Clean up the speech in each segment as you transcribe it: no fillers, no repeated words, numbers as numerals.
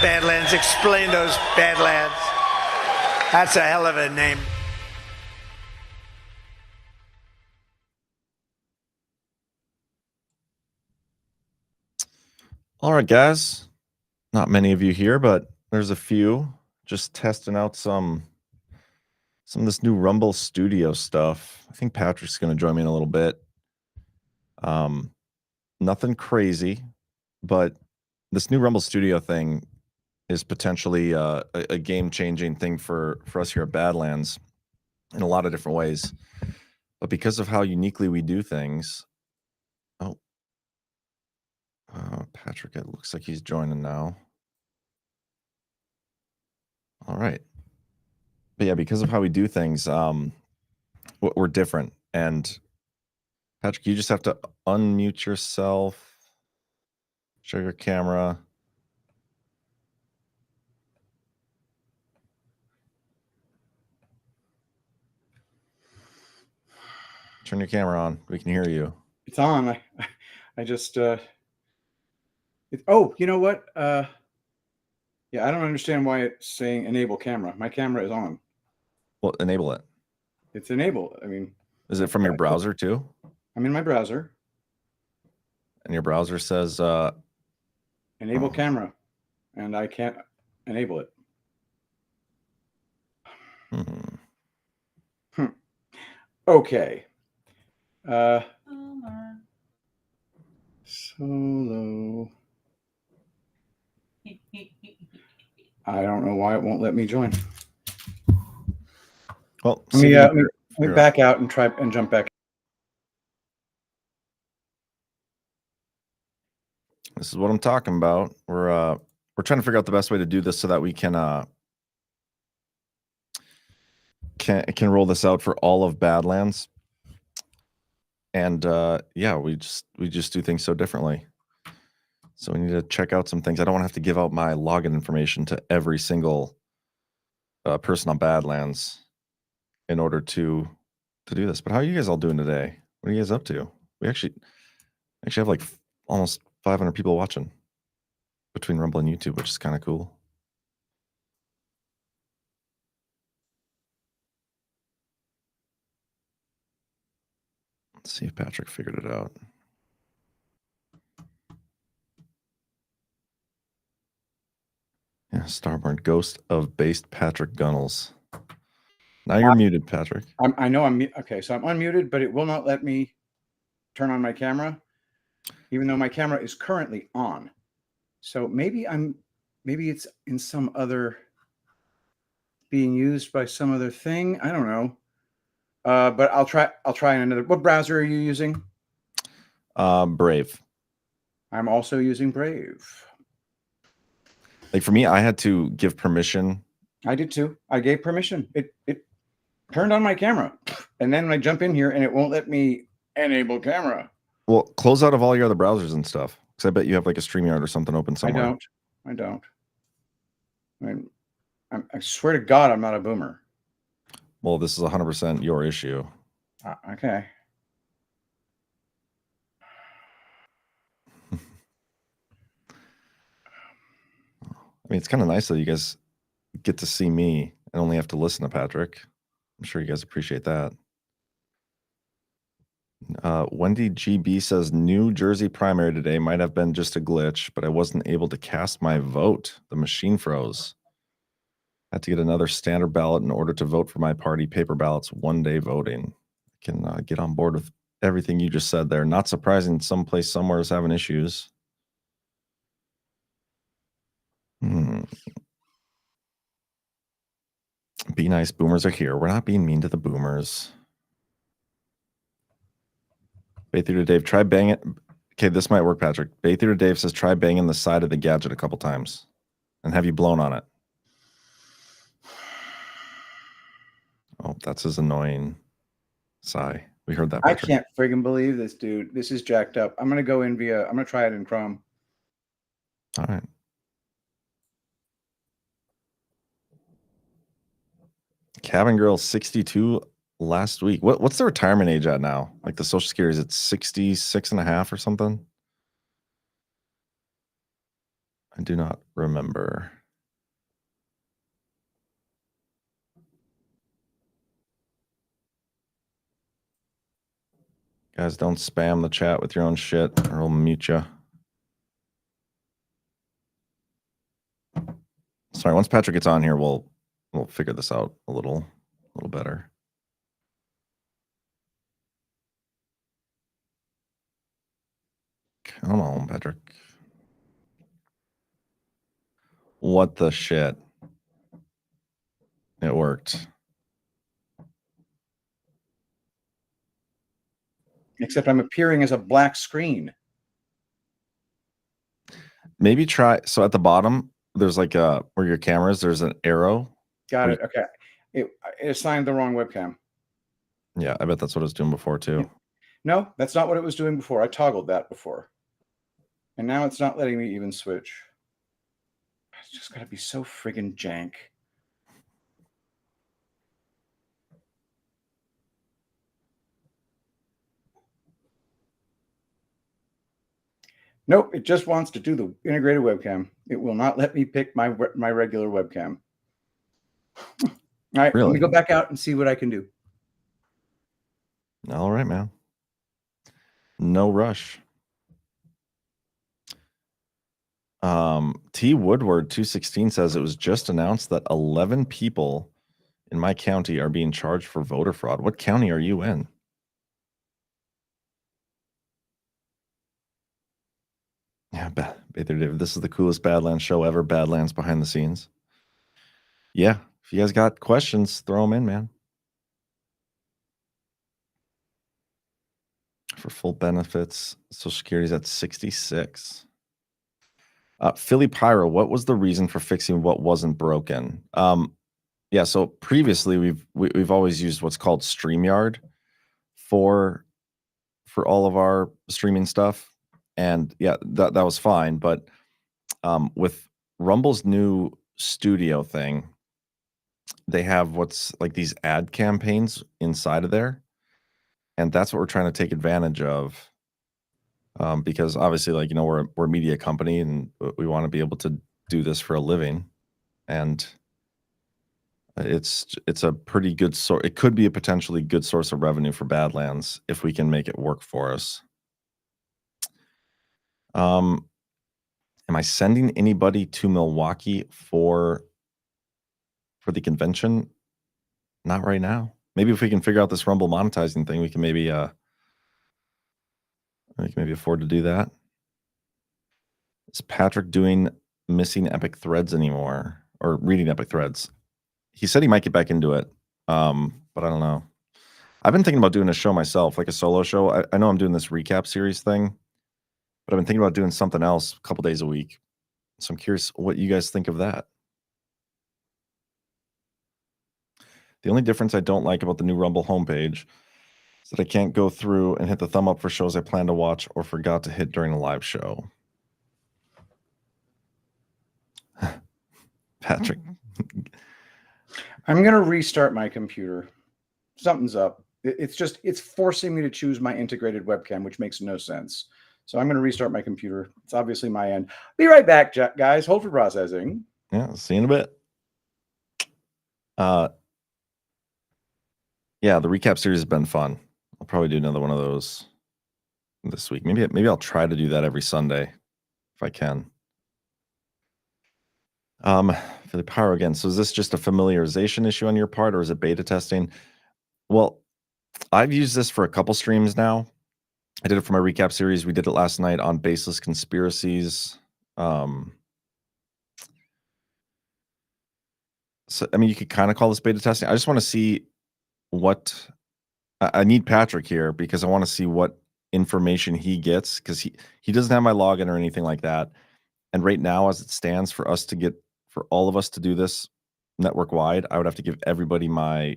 Badlands. Explain those Badlands. That's a hell of a name. All right, guys. Not many of you here, but there's a few. Just testing out some of this new Rumble Studio stuff. I think Patrick's going to join me in a little bit. Nothing crazy, but this new Rumble Studio thing is potentially a game-changing thing for us here at Badlands in a lot of different ways. But because of how uniquely we do things, Patrick, it looks like he's joining now. All right. But yeah, because of how we do things, we're different. And Patrick, you just have to unmute yourself, show your camera. Turn your camera on. We can hear you. It's on. I just oh, you know what? Yeah, I don't understand why it's saying enable camera. My camera is on. Well, enable it. It's enable. I mean, is it from your browser too? I'm in my browser. And your browser says enable camera, and I can't enable it. Okay. Solo. I don't know why it won't let me join. Well, let me back out and try and jump back. This is what I'm talking about. We're trying to figure out the best way to do this so that we can roll this out for all of Badlands. And yeah, we just do things so differently. So we need to check out some things. I don't want to have to give out my login information to every single person on Badlands in order to do this. But how are you guys all doing today? What are you guys up to? We actually have like almost 500 people watching between Rumble and YouTube, which is kind of cool. Let's see if Patrick figured it out. Yeah, Starborn, Ghost of Based Patrick Gunnels. Now you're muted, Patrick. I know I'm okay, so I'm unmuted, but it will not let me turn on my camera, even though my camera is currently on. So maybe it's in some other, being used by some other thing. I don't know. But I'll try another. What browser are you using? Brave. I'm also using Brave. Like for me, I had to give permission. I did too. I gave permission. It turned on my camera, and then when I jump in here, and it won't let me enable camera. Well, close out of all your other browsers and stuff, because I bet you have like a StreamYard or something open somewhere. I don't. I swear to God, I'm not a boomer. Well, this is 100% your issue. Okay. I mean, it's kind of nice that you guys get to see me and only have to listen to Patrick. I'm sure you guys appreciate that. Wendy GB says New Jersey primary today might have been just a glitch, but I wasn't able to cast my vote. The machine froze. I had to get another standard ballot in order to vote for my party. Paper ballots, one-day voting. I can get on board with everything you just said there. Not surprising someplace somewhere is having issues. Be nice. Boomers are here. We're not being mean to the boomers. Bay through to Dave. Try banging. Okay, this might work, Patrick. Bay through to Dave says try banging the side of the gadget a couple times. And have you blown on it? Oh, that's his annoying sigh. We heard that, Patrick. I can't friggin' believe this, dude. This is jacked up. I'm going to go in I'm going to try it in Chrome. All right. Cabin Girl 62 last week. What's the retirement age at now? Like the Social Security, is it 66 and a half or something? I do not remember. Guys, don't spam the chat with your own shit or I'll mute you. Sorry, once Patrick gets on here, we'll figure this out a little better. Come on, Patrick. What the shit? It worked. Except I'm appearing as a black screen. Maybe try, so at the bottom, there's like where your camera is, there's an arrow. Got it. Okay. It assigned the wrong webcam. Yeah, I bet that's what it's doing before too. No, that's not what it was doing before. I toggled that before. And now it's not letting me even switch. It's just got to be so friggin' jank. Nope, it just wants to do the integrated webcam. It will not let me pick my regular webcam. All right, Really? Let me go back out and see what I can do. All right, man. No rush. T Woodward 216 says it was just announced that 11 people in my county are being charged for voter fraud. What county are you in? Yeah, Bather David. This is the coolest Badlands show ever. Badlands behind the scenes. Yeah, if you guys got questions, throw them in, man. For full benefits, Social Security's at 66. Philly Pyro, what was the reason for fixing what wasn't broken? Yeah, so previously we've always used what's called StreamYard for all of our streaming stuff, and yeah, that was fine. But with Rumble's new studio thing, they have what's like these ad campaigns inside of there, and that's what we're trying to take advantage of. Because obviously, like, you know, we're a media company and we want to be able to do this for a living, and it's a pretty good source. It could be a potentially good source of revenue for Badlands if we can make it work for us. Am I sending anybody to Milwaukee for the convention? Not right now. Maybe if we can figure out this Rumble monetizing thing, we can maybe afford to do that. Is Patrick doing missing epic threads anymore or reading epic threads? He said he might get back into it, but I don't know. I've been thinking about doing a show myself, like a solo show. I know I'm doing this recap series thing, but I've been thinking about doing something else a couple days a week. So I'm curious what you guys think of that. The only difference I don't like about the new Rumble homepage is that I can't go through and hit the thumb up for shows I plan to watch or forgot to hit during a live show. Patrick. I'm going to restart my computer. Something's up. It's forcing me to choose my integrated webcam, which makes no sense. So I'm going to restart my computer. It's obviously my end. Be right back, guys. Hold for processing. Yeah, see you in a bit. Yeah, the recap series has been fun. I'll probably do another one of those this week. Maybe I'll try to do that every Sunday if I can. For the power again. So is this just a familiarization issue on your part, or is it beta testing? Well, I've used this for a couple streams now. I did it for my recap series. We did it last night on baseless conspiracies. So I mean, you could kind of call this beta testing. I just want to see what I need Patrick here because I want to see what information he gets, because he doesn't have my login or anything like that. And right now, as it stands, for all of us to do this network wide, I would have to give everybody my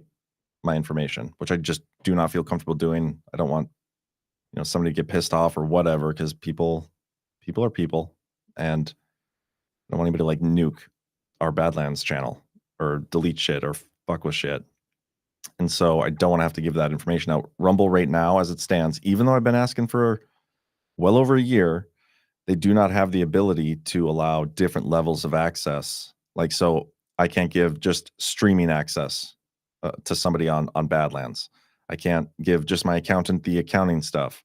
information, which I just do not feel comfortable doing. I don't want, you know, somebody to get pissed off or whatever, because people are people, and I don't want anybody to like nuke our Badlands channel or delete shit or fuck with shit. And so I don't want to have to give that information out. Rumble right now, as it stands, even though I've been asking for well over a year, they do not have the ability to allow different levels of access. Like, so I can't give just streaming access to somebody on Badlands. I can't give just my accountant the accounting stuff.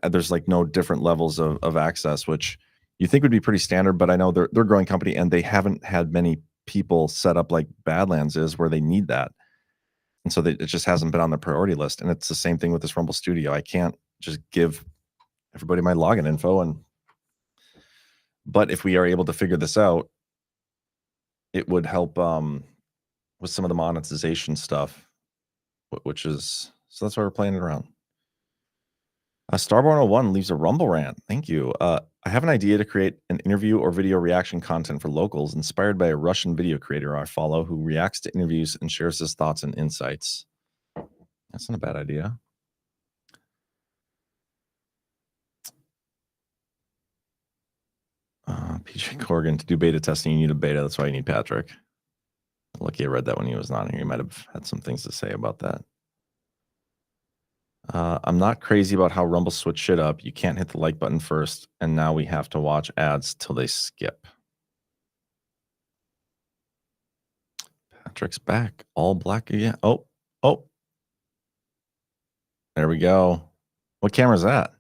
There's like no different levels of access, which you think would be pretty standard, but I know they're a growing company and they haven't had many people set up like Badlands is where they need that. And so it just hasn't been on the priority list. And it's the same thing with this Rumble Studio. I can't just give everybody my login info. But if we are able to figure this out, it would help with some of the monetization stuff, which is, so that's why we're playing it around. Starborn01 leaves a Rumble rant. Thank you. I have an idea to create an interview or video reaction content for locals inspired by a Russian video creator I follow who reacts to interviews and shares his thoughts and insights. That's not a bad idea. PJ Corrigan, to do beta testing, you need a beta. That's why you need Patrick. Lucky I read that when he was not here. He might have had some things to say about that. I'm not crazy about how Rumble switched shit up. You can't hit the like button first, and now we have to watch ads till they skip. Patrick's back. All black again. Oh. There we go. What camera is that?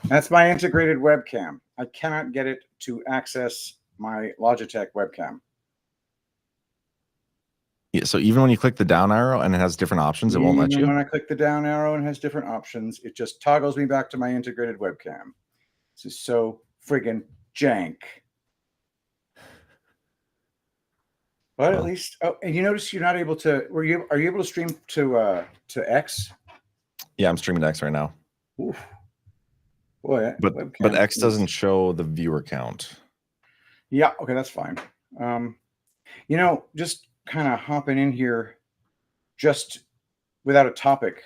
That's my integrated webcam. I cannot get it to access my Logitech webcam. Yeah, so even when you click the down arrow and it has different options, it won't let you? When I click the down arrow and it has different options, it just toggles me back to my integrated webcam. This is so friggin' jank. But at least, oh, and you notice you're not able to, are you able to stream to X? Yeah, I'm streaming to X right now. Oof. Boy, but X doesn't show the viewer count. Yeah, okay, that's fine. You know, just kind of hopping in here just without a topic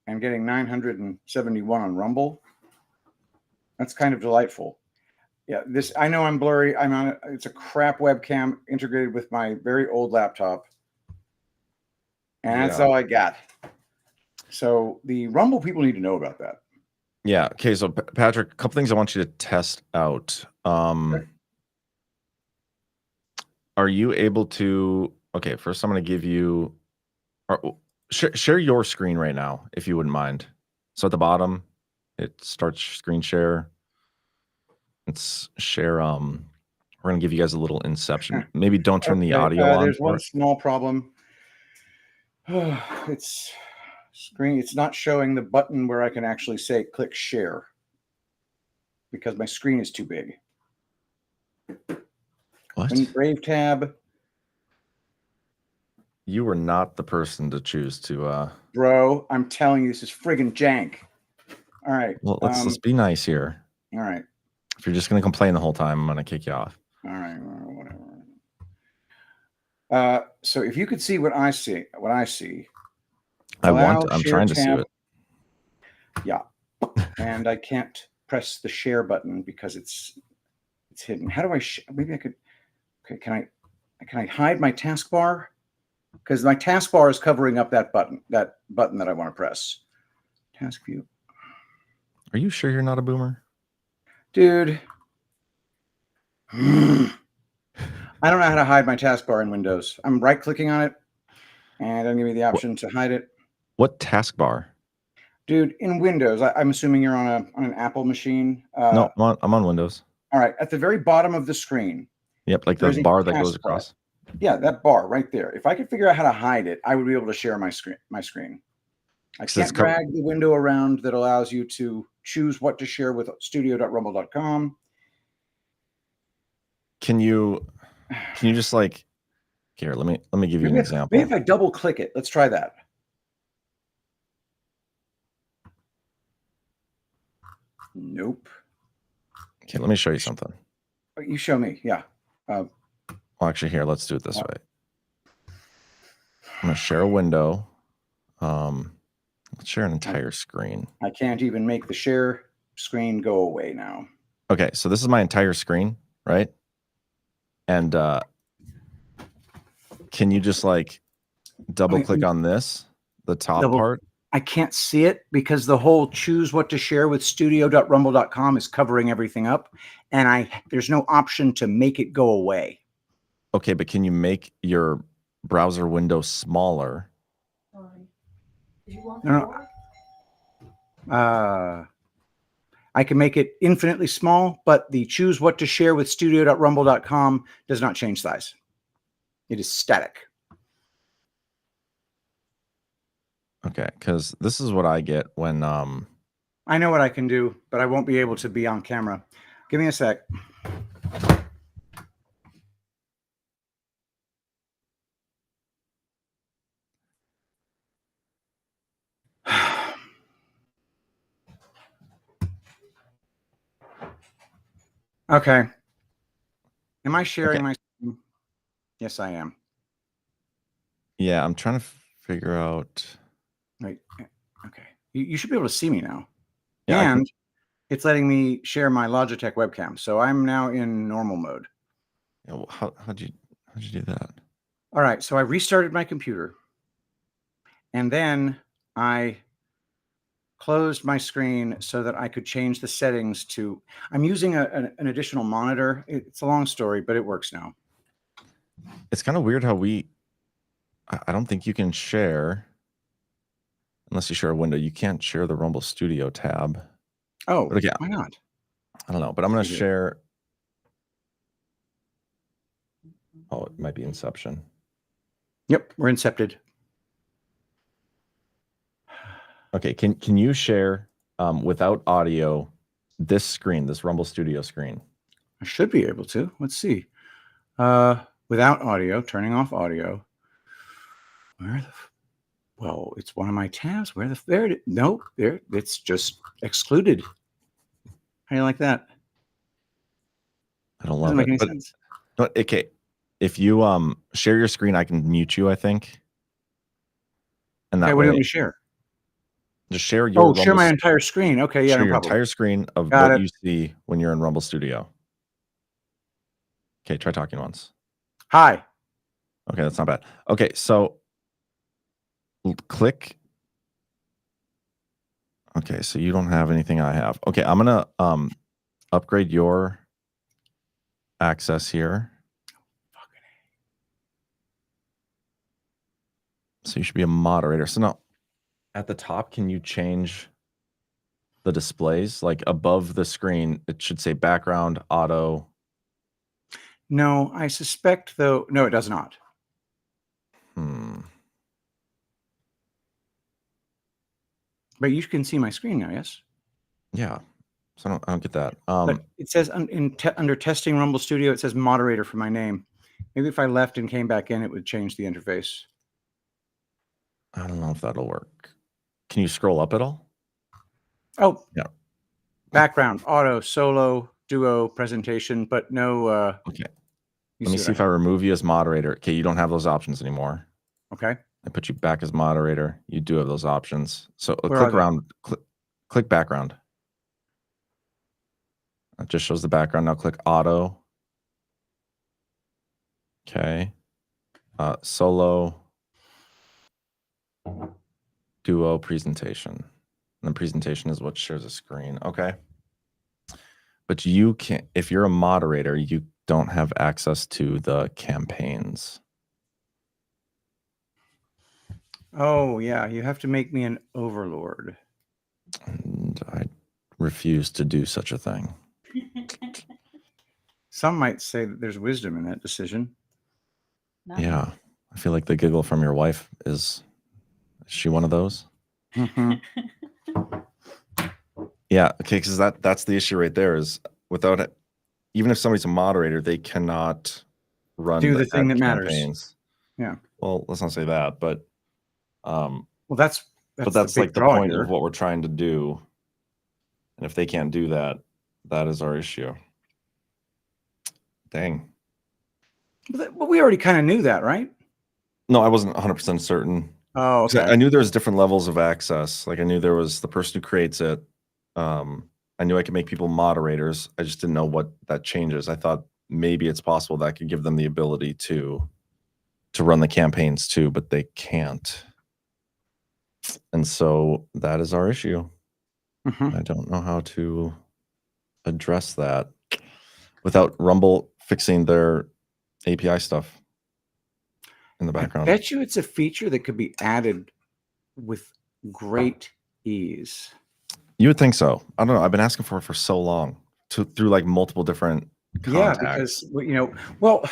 and getting 971 on Rumble. That's kind of delightful. Yeah, this, I know I'm blurry. I'm on it's a crap webcam integrated with my very old laptop. And that's all I got. So the Rumble people need to know about that. Yeah. Okay. So Patrick, a couple things I want you to test out. Okay. Are you able to? Okay. First, I'm going to give you. Share your screen right now, if you wouldn't mind. So at the bottom, it starts screen share. It's share. We're going to give you guys a little inception. Maybe don't turn the audio on. There's one small problem. It's screen. It's not showing the button where I can actually say click share because my screen is too big. What? Brave tab. You were not the person to choose to. Bro, I'm telling you, this is friggin' jank. All right. Well, let's be nice here. All right. If you're just going to complain the whole time, I'm going to kick you off. All right. Whatever. So if you could see what I see, I'm trying to see it. Yeah. And I can't press the share button because it's hidden. How do I maybe I could okay, can I hide my taskbar? Because my taskbar is covering up that button that I want to press. Task view. Are you sure you're not a boomer? Dude. I don't know how to hide my taskbar in Windows. I'm right clicking on it and it'll give me the option to hide it. What taskbar? Dude, in Windows, I'm assuming you're on an Apple machine. No, I'm on Windows. All right, at the very bottom of the screen. Yep, like the bar that goes across. Yeah, that bar right there. If I could figure out how to hide it, I would be able to share my screen. I can't drag the window around that allows you to choose what to share with studio.rumble.com. Can you just like here, let me give you an example. Maybe if I double click it, let's try that. Nope. Okay, let me show you something. You show me, yeah. Well, actually, here, let's do it this way. I'm gonna share a window. Let's share an entire screen. I can't even make the share screen go away now. Okay, so this is my entire screen, right? And can you just like double click on this, the top part? I can't see it because the whole choose what to share with studio.rumble.com is covering everything up. And there's no option to make it go away. Okay, but can you make your browser window smaller? No. I can make it infinitely small, but the choose what to share with studio.rumble.com does not change size. It is static. Okay, because this is what I get when I know what I can do, but I won't be able to be on camera. Give me a sec. Okay. Am I sharing my screen? Yes, I am. Yeah, I'm trying to figure out. Right. Okay. You should be able to see me now. Yeah, and it's letting me share my Logitech webcam. So I'm now in normal mode. Yeah, well, how'd you do that? All right. So I restarted my computer. And then I closed my screen so that I could change the settings to. I'm using an additional monitor. It's a long story, but it works now. It's kind of weird how I don't think you can share unless you share a window. You can't share the Rumble Studio tab. Oh, but again, why not? I don't know, but I'm going to share. Oh, it might be Inception. Yep, we're incepted. Okay, can you share without audio this screen, this Rumble Studio screen? I should be able to. Let's see. Without audio, turning off audio. Well, it's one of my tabs. Nope, there. It's just excluded. How do you like that? I don't love Doesn't make any it. sense. But okay, if you share your screen, I can mute you, I think. And that Okay, what do you way, want me to share? just share your share my entire screen. Okay, yeah, share no your problem. entire screen of Got what it. you see when you're in Rumble Studio. Okay, try talking once. Hi. Okay, that's not bad. Okay, so click. Okay, so you don't have anything I have. Okay, I'm gonna upgrade your access here. So you should be a moderator. So now at the top, can you change the displays? Like above the screen, it should say background, auto. No, I suspect though. No, it does not. But you can see my screen now, yes? Yeah. So I don't get that. But it says under testing Rumble Studio, it says moderator for my name. Maybe if I left and came back in, it would change the interface. I don't know if that'll work. Can you scroll up at all? Oh, yeah. Background, auto, solo, duo, presentation, but no. Okay. Let me see if I remove you as moderator. Okay, you don't have those options anymore. Okay. I put you back as moderator. You do have those options. So Where click around. Click background. It just shows the background. Now click auto. Okay. Solo. Duo, presentation. And the presentation is what shares a screen. Okay. But you can't, if you're a moderator, you don't have access to the campaigns. Oh, yeah. You have to make me an overlord. And I refuse to do such a thing. Some might say that there's wisdom in that decision. No. Yeah. I feel like the giggle from your wife is she one of those? Mm-hmm. Yeah. Okay. Because that's the issue right there is without it, even if somebody's a moderator, they cannot run Do the thing that campaigns. matters. Yeah. Well, let's not say that, but well, that's like the point of what we're trying to do. And if they can't do that, that is our issue. Dang. But we already kind of knew that, right? No, I wasn't 100% certain. Oh, okay. I knew there was different levels of access. Like I knew there was the person who creates it. I knew I could make people moderators. I just didn't know what that changes. I thought maybe it's possible that I could give them the ability to run the campaigns too, but they can't. And so that is our issue. Mhm. I don't know how to address that without Rumble fixing their API stuff in the I background. bet you it's a feature that could be added with great ease. You would think so. I don't know. I've been asking for it for so long through like multiple different Yeah, contacts. because well,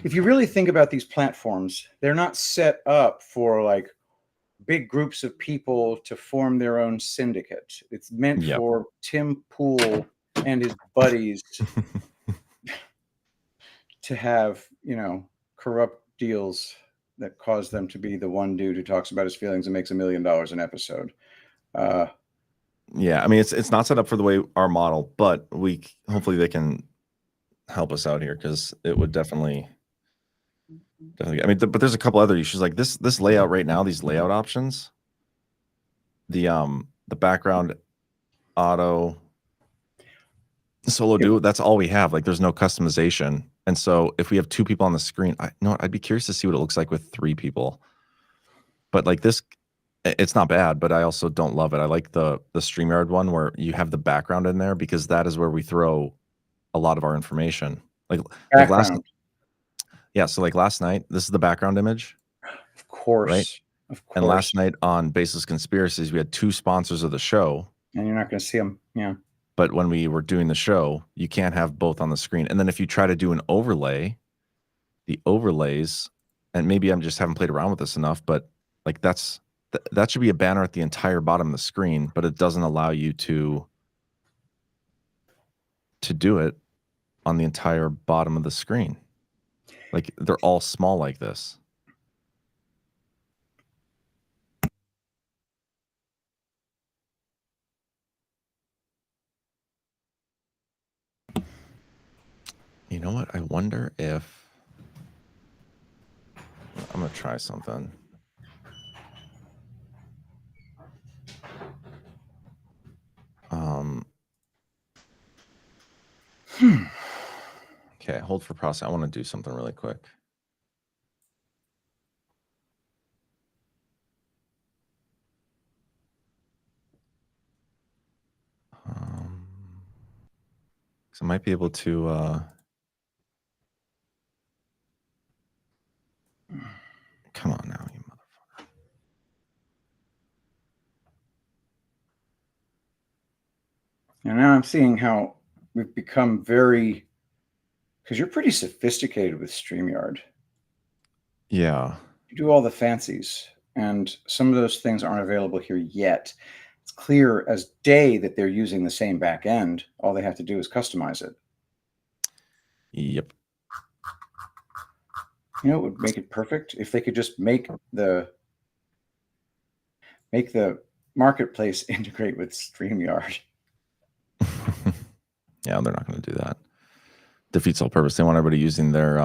if you really think about these platforms, they're not set up for like big groups of people to form their own syndicate. It's meant Yep. for Tim Pool and his buddies to have, corrupt deals that cause them to be the one dude who talks about his feelings and makes $1 million an episode. Yeah, I mean it's not set up for the way our model, but hopefully they can help us out here because it would definitely. I mean, but there's a couple other issues like this layout right now. These layout options, the background auto solo duo, that's all we have. Like there's no customization, and so if we have 2 people on the screen, I'd be curious to see what it looks like with 3 people. But like this, it's not bad, but I also don't love it. I like the StreamYard one where you have the background in there because that is where we throw a lot of our information. Like Background, so like last night, this is the background image, of course, right? of And course. last night on Baseless Conspiracies, we had 2 sponsors of the show. And you're not going to see them. Yeah. But when we were doing the show, you can't have both on the screen. And then if you try to do an overlay, the overlays, and maybe I'm just haven't played around with this enough, but like that should be a banner at the entire bottom of the screen, but it doesn't allow you to do it on the entire bottom of the screen. Like they're all small like this. You know what? I wonder if I'm gonna try something. Okay, hold for process. I want to do something really quick. So I might be able to come on now, you motherfucker. And now I'm seeing how we've become because you're pretty sophisticated with StreamYard. Yeah. You do all the fancies, and some of those things aren't available here yet. It's clear as day that they're using the same back end. All they have to do is customize it. Yep. You know, it would make it perfect if they could just make the marketplace integrate with StreamYard. Yeah, they're not going to do that. Defeats all purpose. They want everybody using their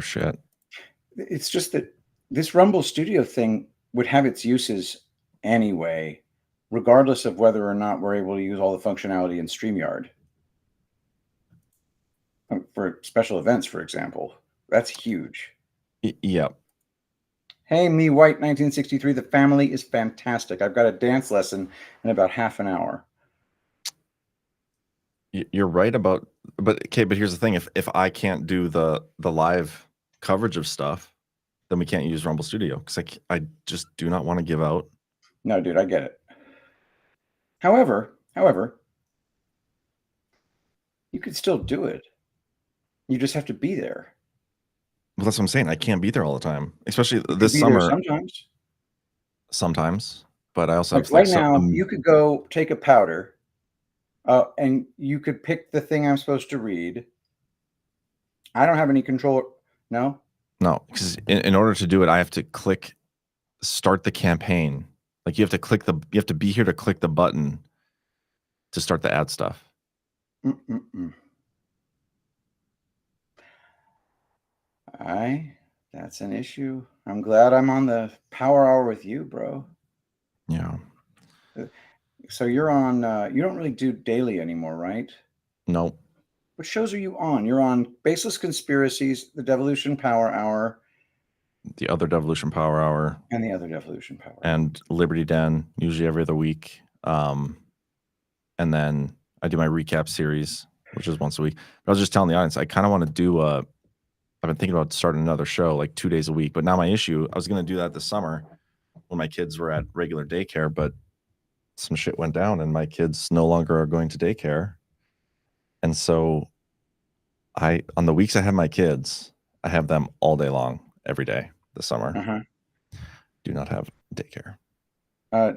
shit. It's just that this Rumble Studio thing would have its uses anyway, regardless of whether or not we're able to use all the functionality in StreamYard. For special events, for example. That's huge. Yep. Hey, me white 1963. The family is fantastic. I've got a dance lesson in about half an hour. You're right about, but here's the thing: if I can't do the live coverage of stuff, then we can't use Rumble Studio because I just do not want to give out. No, dude, I get it. However, you could still do it. You just have to be there. Well, that's what I'm saying. I can't be there all the time, especially You this could be there summer. sometimes. But I also Like have right now, you could go take a powder, and you could pick the thing I'm supposed to read. I don't have any control. No, because in order to do it, I have to click start the campaign. Like you have to be here to click the button to start the ad stuff. That's an issue. I'm glad I'm on the power hour with you, bro. Yeah. So you're on, you don't really do daily anymore, right? Nope. What shows are you on? You're on Baseless Conspiracies, the Devolution Power Hour, the other Devolution Power Hour, And the other Devolution Power. and Liberty Den, usually every other week. And then I do my recap series, which is once a week. But I was just telling the audience, I kind of want to do I've been thinking about starting another show like 2 days a week. But now my issue, I was going to do that this summer when my kids were at regular daycare, but some shit went down and my kids no longer are going to daycare. And so on the weeks I have my kids, I have them all day long, every day this summer. Do not have daycare.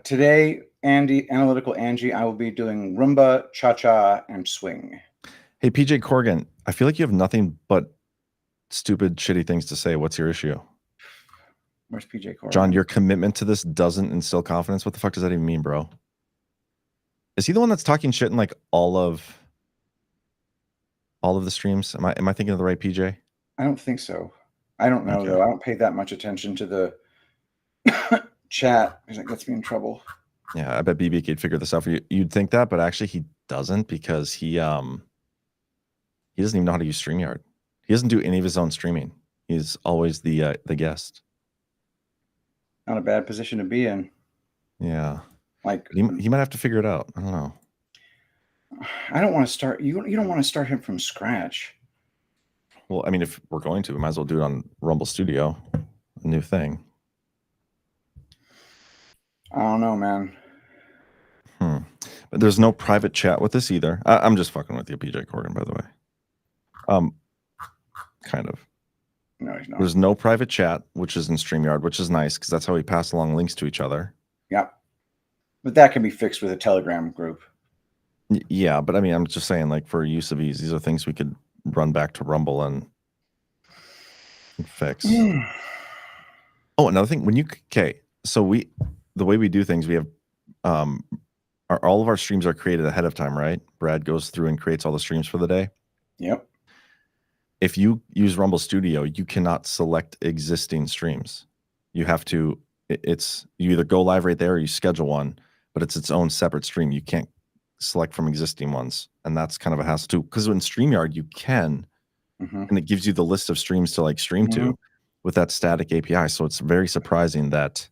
Today, Analytical Angie, I will be doing Rumba, Cha-Cha, and Swing. Hey, PJ Corgan, I feel like you have nothing but stupid, shitty things to say. What's your issue? Where's PJ Corgan? John, your commitment to this doesn't instill confidence. What the fuck does that even mean, bro? Is he the one that's talking shit in like all of the streams? Am I thinking of the right PJ? I don't think so. I don't know, though. I don't pay that much attention to the chat because it gets me in trouble. Yeah, I bet BB could figure this out for you. You'd think that, but actually he doesn't, because he doesn't even know how to use StreamYard. He doesn't do any of his own streaming. He's always the guest. Not a bad position to be in. Yeah. Like he might have to figure it out. I don't know. I don't want to start. You don't want to start him from scratch. Well, I mean, if we're going to, we might as well do it on Rumble Studio, a new thing. I don't know, man. But there's no private chat with this either. I'm just fucking with you, PJ Corgan, by the way. Kind of. No, he's not. There's no private chat, which is in StreamYard, which is nice because that's how we pass along links to each other. Yeah. But that can be fixed with a Telegram group. Yeah, but I mean, I'm just saying, like, for use of ease, these are things we could run back to Rumble and fix. Oh, another thing, so the way we do things, we have all of our streams are created ahead of time, right? Brad goes through and creates all the streams for the day. Yep. If you use Rumble Studio, you cannot select existing streams. You have to, you either go live right there or you schedule one, but it's its own separate stream. You can't select from existing ones. And that's kind of a hassle too. Because in StreamYard, you can, and it gives you the list of streams to like stream to with that static API. So it's very surprising that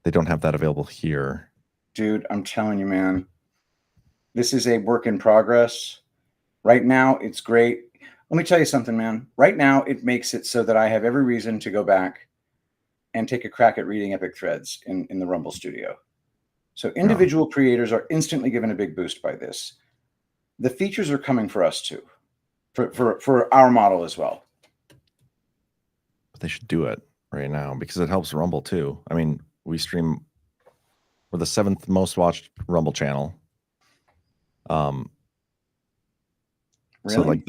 they don't have that available here. Dude, I'm telling you, man, this is a work in progress. Right now, it's great. Let me tell you something, man. Right now, it makes it so that I have every reason to go back and take a crack at reading epic threads in the Rumble Studio. So individual creators are instantly given a big boost by this. The features are coming for us too, for our model as well. But they should do it right now because it helps Rumble too. I mean, we're the 7th most watched Rumble channel. Really? So like,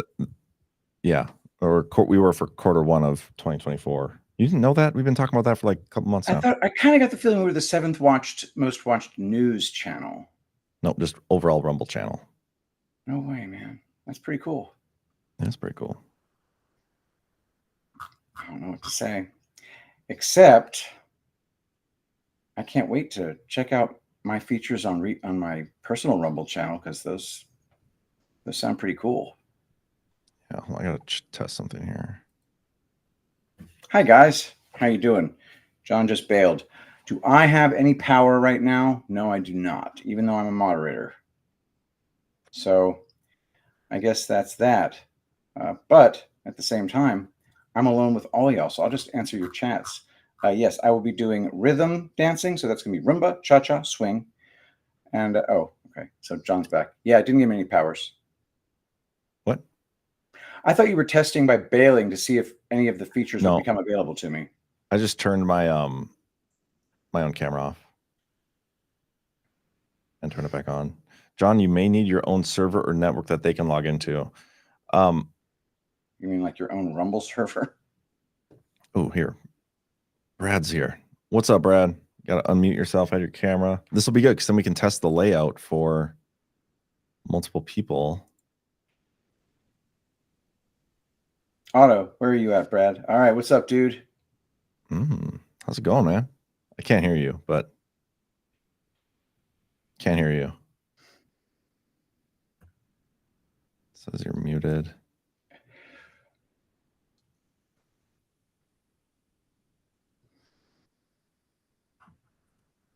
we were for Q1 of 2024. You didn't know that? We've been talking about that for like a couple months now. I kind of got the feeling we were the 7th most watched news channel. No, just overall Rumble channel. No way, man. That's pretty cool. That's pretty cool. I don't know what to say, except I can't wait to check out my features on my personal Rumble channel because those sound pretty cool. Yeah, I gotta test something here. Hi guys, how you doing? John just bailed. Do I have any power right now? No, I do not, even though I'm a moderator. So I guess that's that. But at the same time, I'm alone with all y'all, so I'll just answer your chats. Yes, I will be doing rhythm dancing, so that's going to be rumba, cha-cha, swing. And, oh, okay, so John's back. Yeah, I didn't give him any powers. What? I thought you were testing by bailing to see if any of the features would become available to me. I just turned my my own camera off and turn it back on. John, you may need your own server or network that they can log into. You mean like your own Rumble server? Oh, here. Brad's here. What's up, Brad? Got to unmute yourself, add your camera. This will be good because then we can test the layout for multiple people. Otto, where are you at, Brad? All right, what's up, dude? How's it going, man? I can't hear you, but can't hear you. It says you're muted.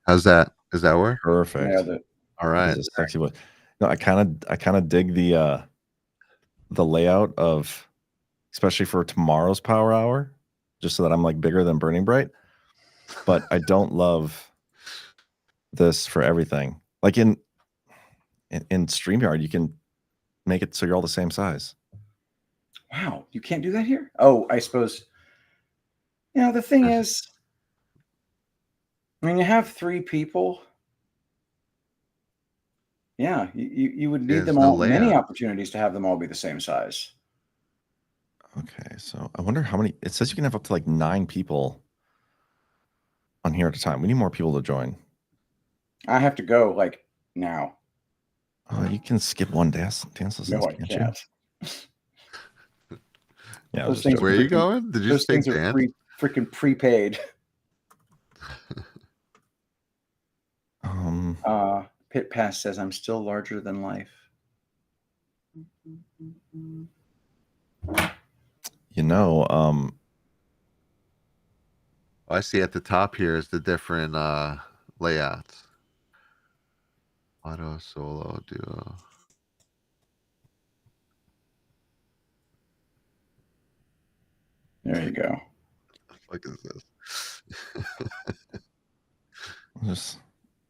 How's that? Does that work? Perfect. Nailed it. All That right. is a sexy voice. No, I kind of dig the layout of, especially for tomorrow's power hour, just so that I'm like bigger than Burning Bright. But I don't love this for everything. Like in StreamYard, you can make it so you're all the same size. Wow, you can't do that here? Oh, I suppose. The thing is, when you have 3 people, yeah, you would need There's them no all, many layout. opportunities to have them all be the same size. Okay, so I wonder how many. It says you can have up to like 9 people on here at a time. We need more people to join. I have to go like now. Oh, you can skip one dance lessons, No, I can't can't. you? Yeah, I Those was things just Where are joking. you going? Did you Those speak things are Dan? freaking prepaid. Pit Pass says I'm still larger than life. You know, Oh, I see at the top here is the different layouts. Auto, solo, duo. There you go. What the fuck is this? I'm just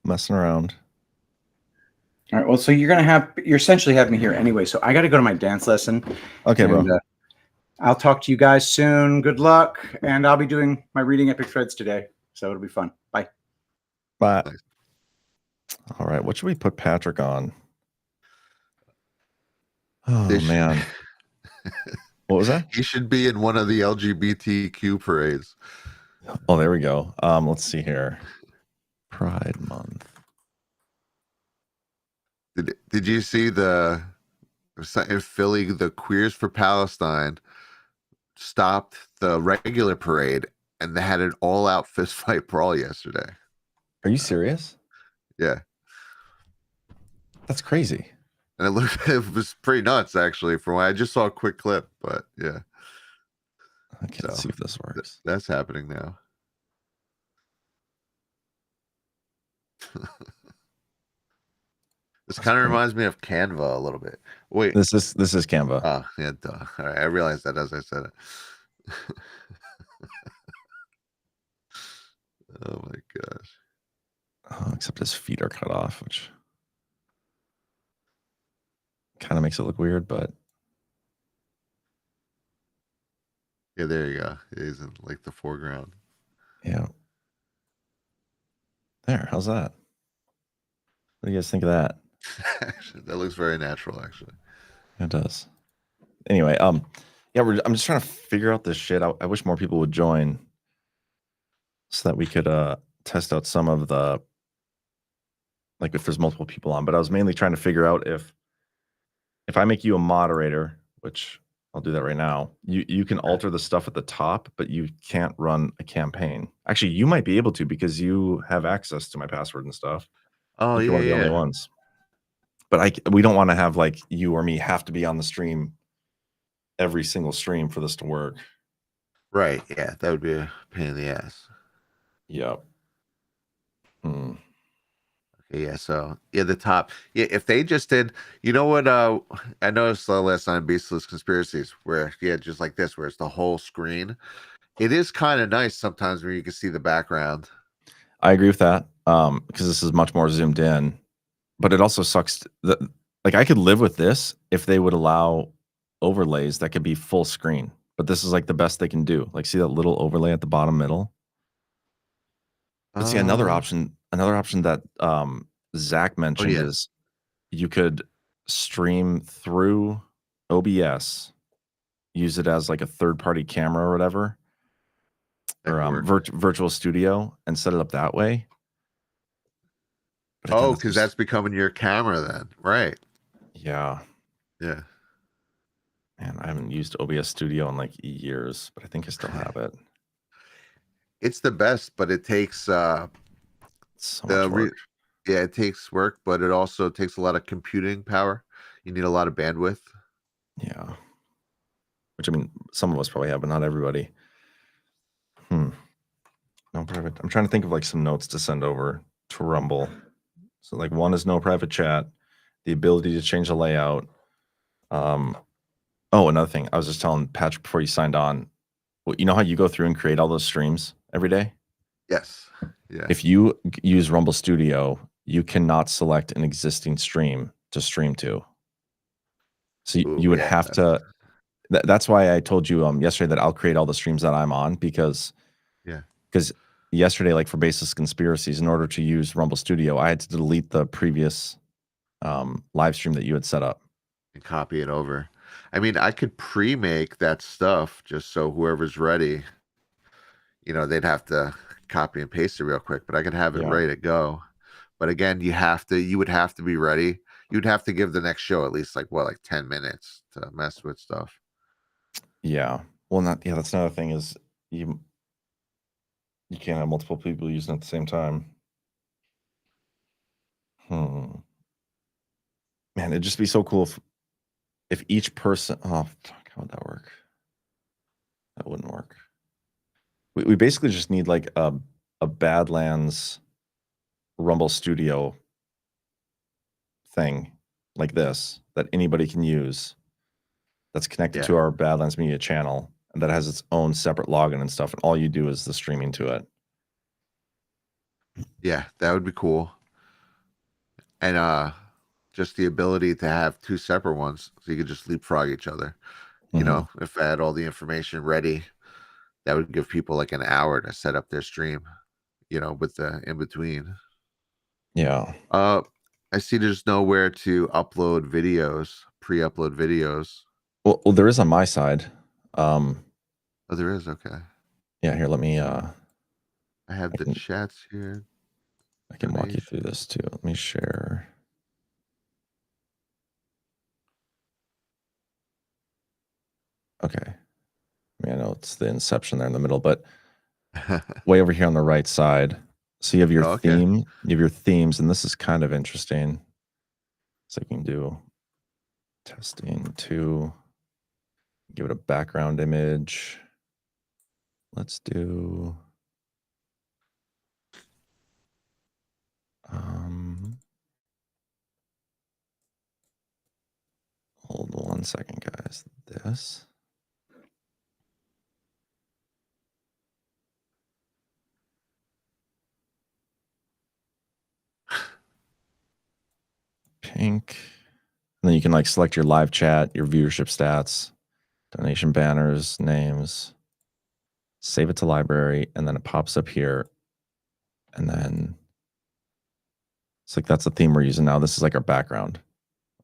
messing around. All right. Well, so you're essentially having me here anyway. So I got to go to my dance lesson. Okay, bro. I'll talk to you guys soon. Good luck. And I'll be doing my reading epic threads today. So it'll be fun. Bye. Bye. Nice. All right, what should we put Patrick on? Oh They should- man, what was that? He should be in one of the LGBTQ parades. Oh, there we go. Let's see here. Pride Month. Did you see in Philly, the Queers for Palestine stopped the regular parade and they had an all-out fistfight brawl yesterday? Are you serious? Yeah. That's crazy. And it was pretty nuts, actually, from what I just saw a quick clip, but yeah. Okay, let's see if this works. That's happening now. This kind of reminds me of Canva a little bit. Wait. This is Canva. Oh, yeah, duh. All right, I realized that as I said it. Oh my gosh. Oh, except his feet are cut off, which kind of makes it look weird, but Yeah, there you go. He's in like the foreground. yeah. There, how's that? What do you guys think of that? Actually, that looks very natural, actually. It does. Anyway, yeah, I'm just trying to figure out this shit. I wish more people would join so that we could test out some of the, like if there's multiple people on. But I was mainly trying to figure out if I make you a moderator, which I'll do that right now, you can alter the stuff at the top, but you can't run a campaign. Actually, you might be able to because you have access to my password and stuff. Oh, You're one of the only ones. But we don't want to have like you or me have to be on the stream every single stream for this to work. Right. Yeah, that would be a pain in the ass. Yep. Hmm. Okay, yeah. So the top. Yeah, if they just did, you know what? I noticed last time Beastless Conspiracies, where just like this, where it's the whole screen. It is kind of nice sometimes where you can see the background. I agree with that. Because this is much more zoomed in, but it also sucks that like I could live with this if they would allow overlays that could be full screen. But this is like the best they can do. Like see that little overlay at the bottom middle. But see another option that Zach mentioned is you could stream through OBS, use it as like a third-party camera or whatever, or virtual studio, and set it up that way. But again, because that's becoming your camera then, right? Yeah. Yeah. Man, I haven't used OBS Studio in like years, but I think I still have it. It's the best, but it takes so much work. Yeah, it takes work, but it also takes a lot of computing power. You need a lot of bandwidth. Yeah. Which I mean, some of us probably have, but not everybody. No, I'm trying to think of like some notes to send over to Rumble. So like one is no private chat, the ability to change the layout. Oh, another thing. I was just telling Patrick before you signed on. Well, you know how you go through and create all those streams every day? Yes. Yeah. If you use Rumble Studio, you cannot select an existing stream to stream to. So you would have to. That's why I told you yesterday that I'll create all the streams that I'm on because yesterday, like for Baseless Conspiracies, in order to use Rumble Studio, I had to delete the previous live stream that you had set up and copy it over. I mean, I could pre-make that stuff just so whoever's ready, they'd have to copy and paste it real quick, but I could have it ready to go. But again, you would have to be ready. You'd have to give the next show at least like 10 minutes to mess with stuff. Yeah. Well, that's another thing is you can't have multiple people using it at the same time. Man, it'd just be so cool if each person. Oh, fuck, how would that work? That wouldn't work. We basically just need like a Badlands Rumble Studio thing like this that anybody can use. That's connected to our Badlands Media channel and that has its own separate login and stuff. And all you do is the streaming to it. Yeah, that would be cool. And just the ability to have two separate ones so you could just leapfrog each other. If I had all the information ready, that would give people like an hour to set up their stream, with the in between. Yeah. I see there's nowhere to upload videos, pre-upload videos. Well, there is on my side. Oh, there is. Okay. Yeah. Here, let me. I have the chats here. I can walk you through this too. Let me share. Okay. I mean, I know it's the inception there in the middle, but way over here on the right side. So you have your theme, you have your themes, and this is kind of interesting. So you can do testing 2, give it a background image. Let's do hold 1 second, guys. This. Pink. And then you can like select your live chat, your viewership stats, donation banners, names, save it to library, and then it pops up here. And then it's like that's the theme we're using now. This is like our background.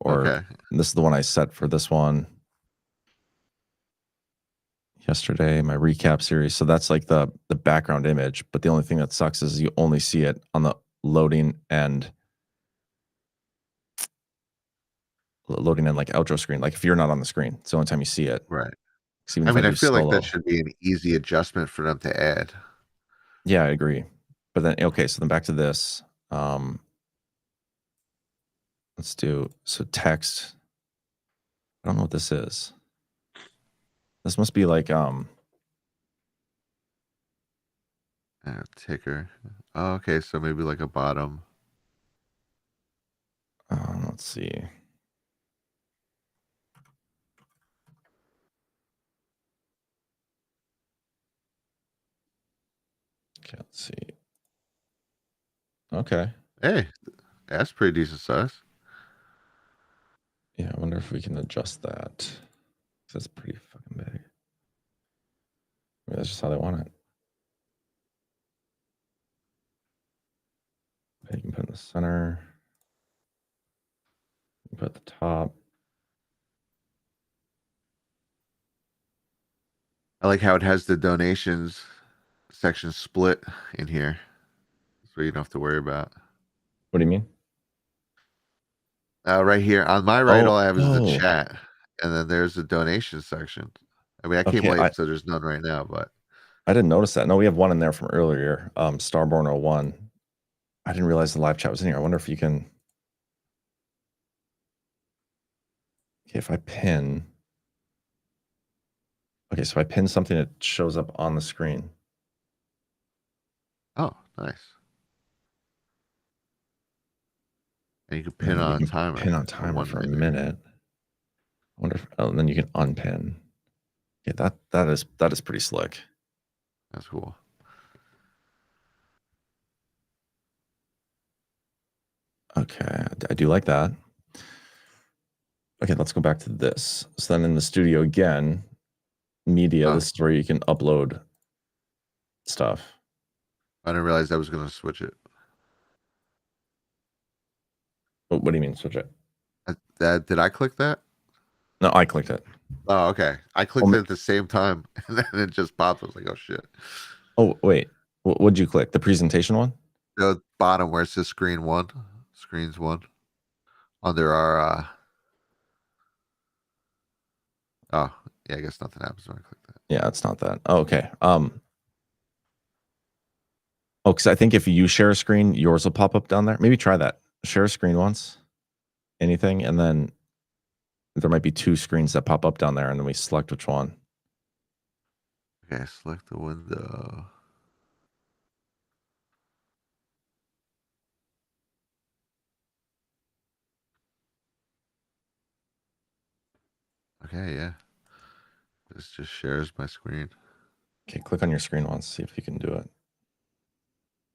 Or this is the one I set for this one. Yesterday, my recap series. So that's like the background image. But the only thing that sucks is you only see it on the loading and like outro screen. Like if you're not on the screen, it's the only time you see it. Right. I mean, I feel like that should be an easy adjustment for them to add. Yeah, I agree. But then, okay, so then back to this. Let's do, so text. I don't know what this is. This must be like, ticker. Oh, okay, so maybe like a bottom. Let's see. Okay, let's see. Okay. Hey, that's pretty decent size. Yeah, I wonder if we can adjust that. That's pretty fucking big. Maybe that's just how they want it. Okay, you can put it in the center. You can put at the top. I like how it has the donations section split in here, so you don't have to worry about. What do you mean? Right here on my right, all I have is the chat, and then there's the donation section. I mean, I came late, so there's none right now, but I didn't notice that. No, we have one in there from earlier. Starborn01. I didn't realize the live chat was in here. I wonder if you can. Okay, if I pin. Okay, so if I pin something, it shows up on the screen. Oh, nice. And you can pin you on a can timer. Pin on timer for a minute. I wonder if, and then you can unpin. Yeah, that is pretty slick. That's cool. Okay, I do like that. Okay, let's go back to this. So then in the studio again, media, this is where you can upload stuff. I didn't realize I was going to switch it. What do you mean switch it? Did I click that? No, I clicked it. Oh, okay. I clicked it at the same time, and then it just popped. I was like, oh, shit. Oh, wait. What'd you click? The presentation one? The bottom where it says screens one. Under our... Oh, yeah, I guess nothing happens when I click that. Yeah, it's not that. Oh, okay. Oh, because I think if you share a screen, yours will pop up down there. Maybe try that. Share a screen once. Anything, and then there might be 2 screens that pop up down there, and then we select which one. Okay, select the window. Okay, yeah. This just shares my screen. Okay, click on your screen once, see if you can do it.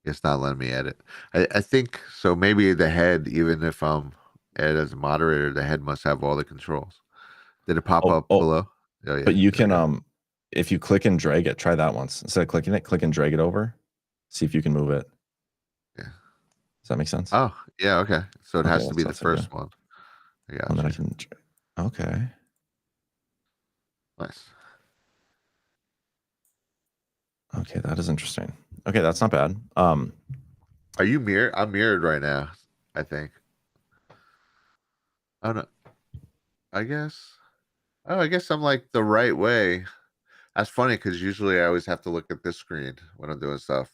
It's not letting me edit. I think so. Maybe the head, even if I'm edited as a moderator, the head must have all the controls. Did it pop up below? Oh, yeah. But you can, if you click and drag it, try that once. Instead of clicking it, click and drag it over. See if you can move it. Yeah. Does that make sense? Oh, yeah. Okay. So it has to be the first one. Yeah. And then I can. Okay. Nice. Okay, that is interesting. Okay, that's not bad. Are you mirrored? I'm mirrored right now, I think. Oh no. I guess. Oh, I guess I'm like the right way. That's funny because usually I always have to look at this screen when I'm doing stuff.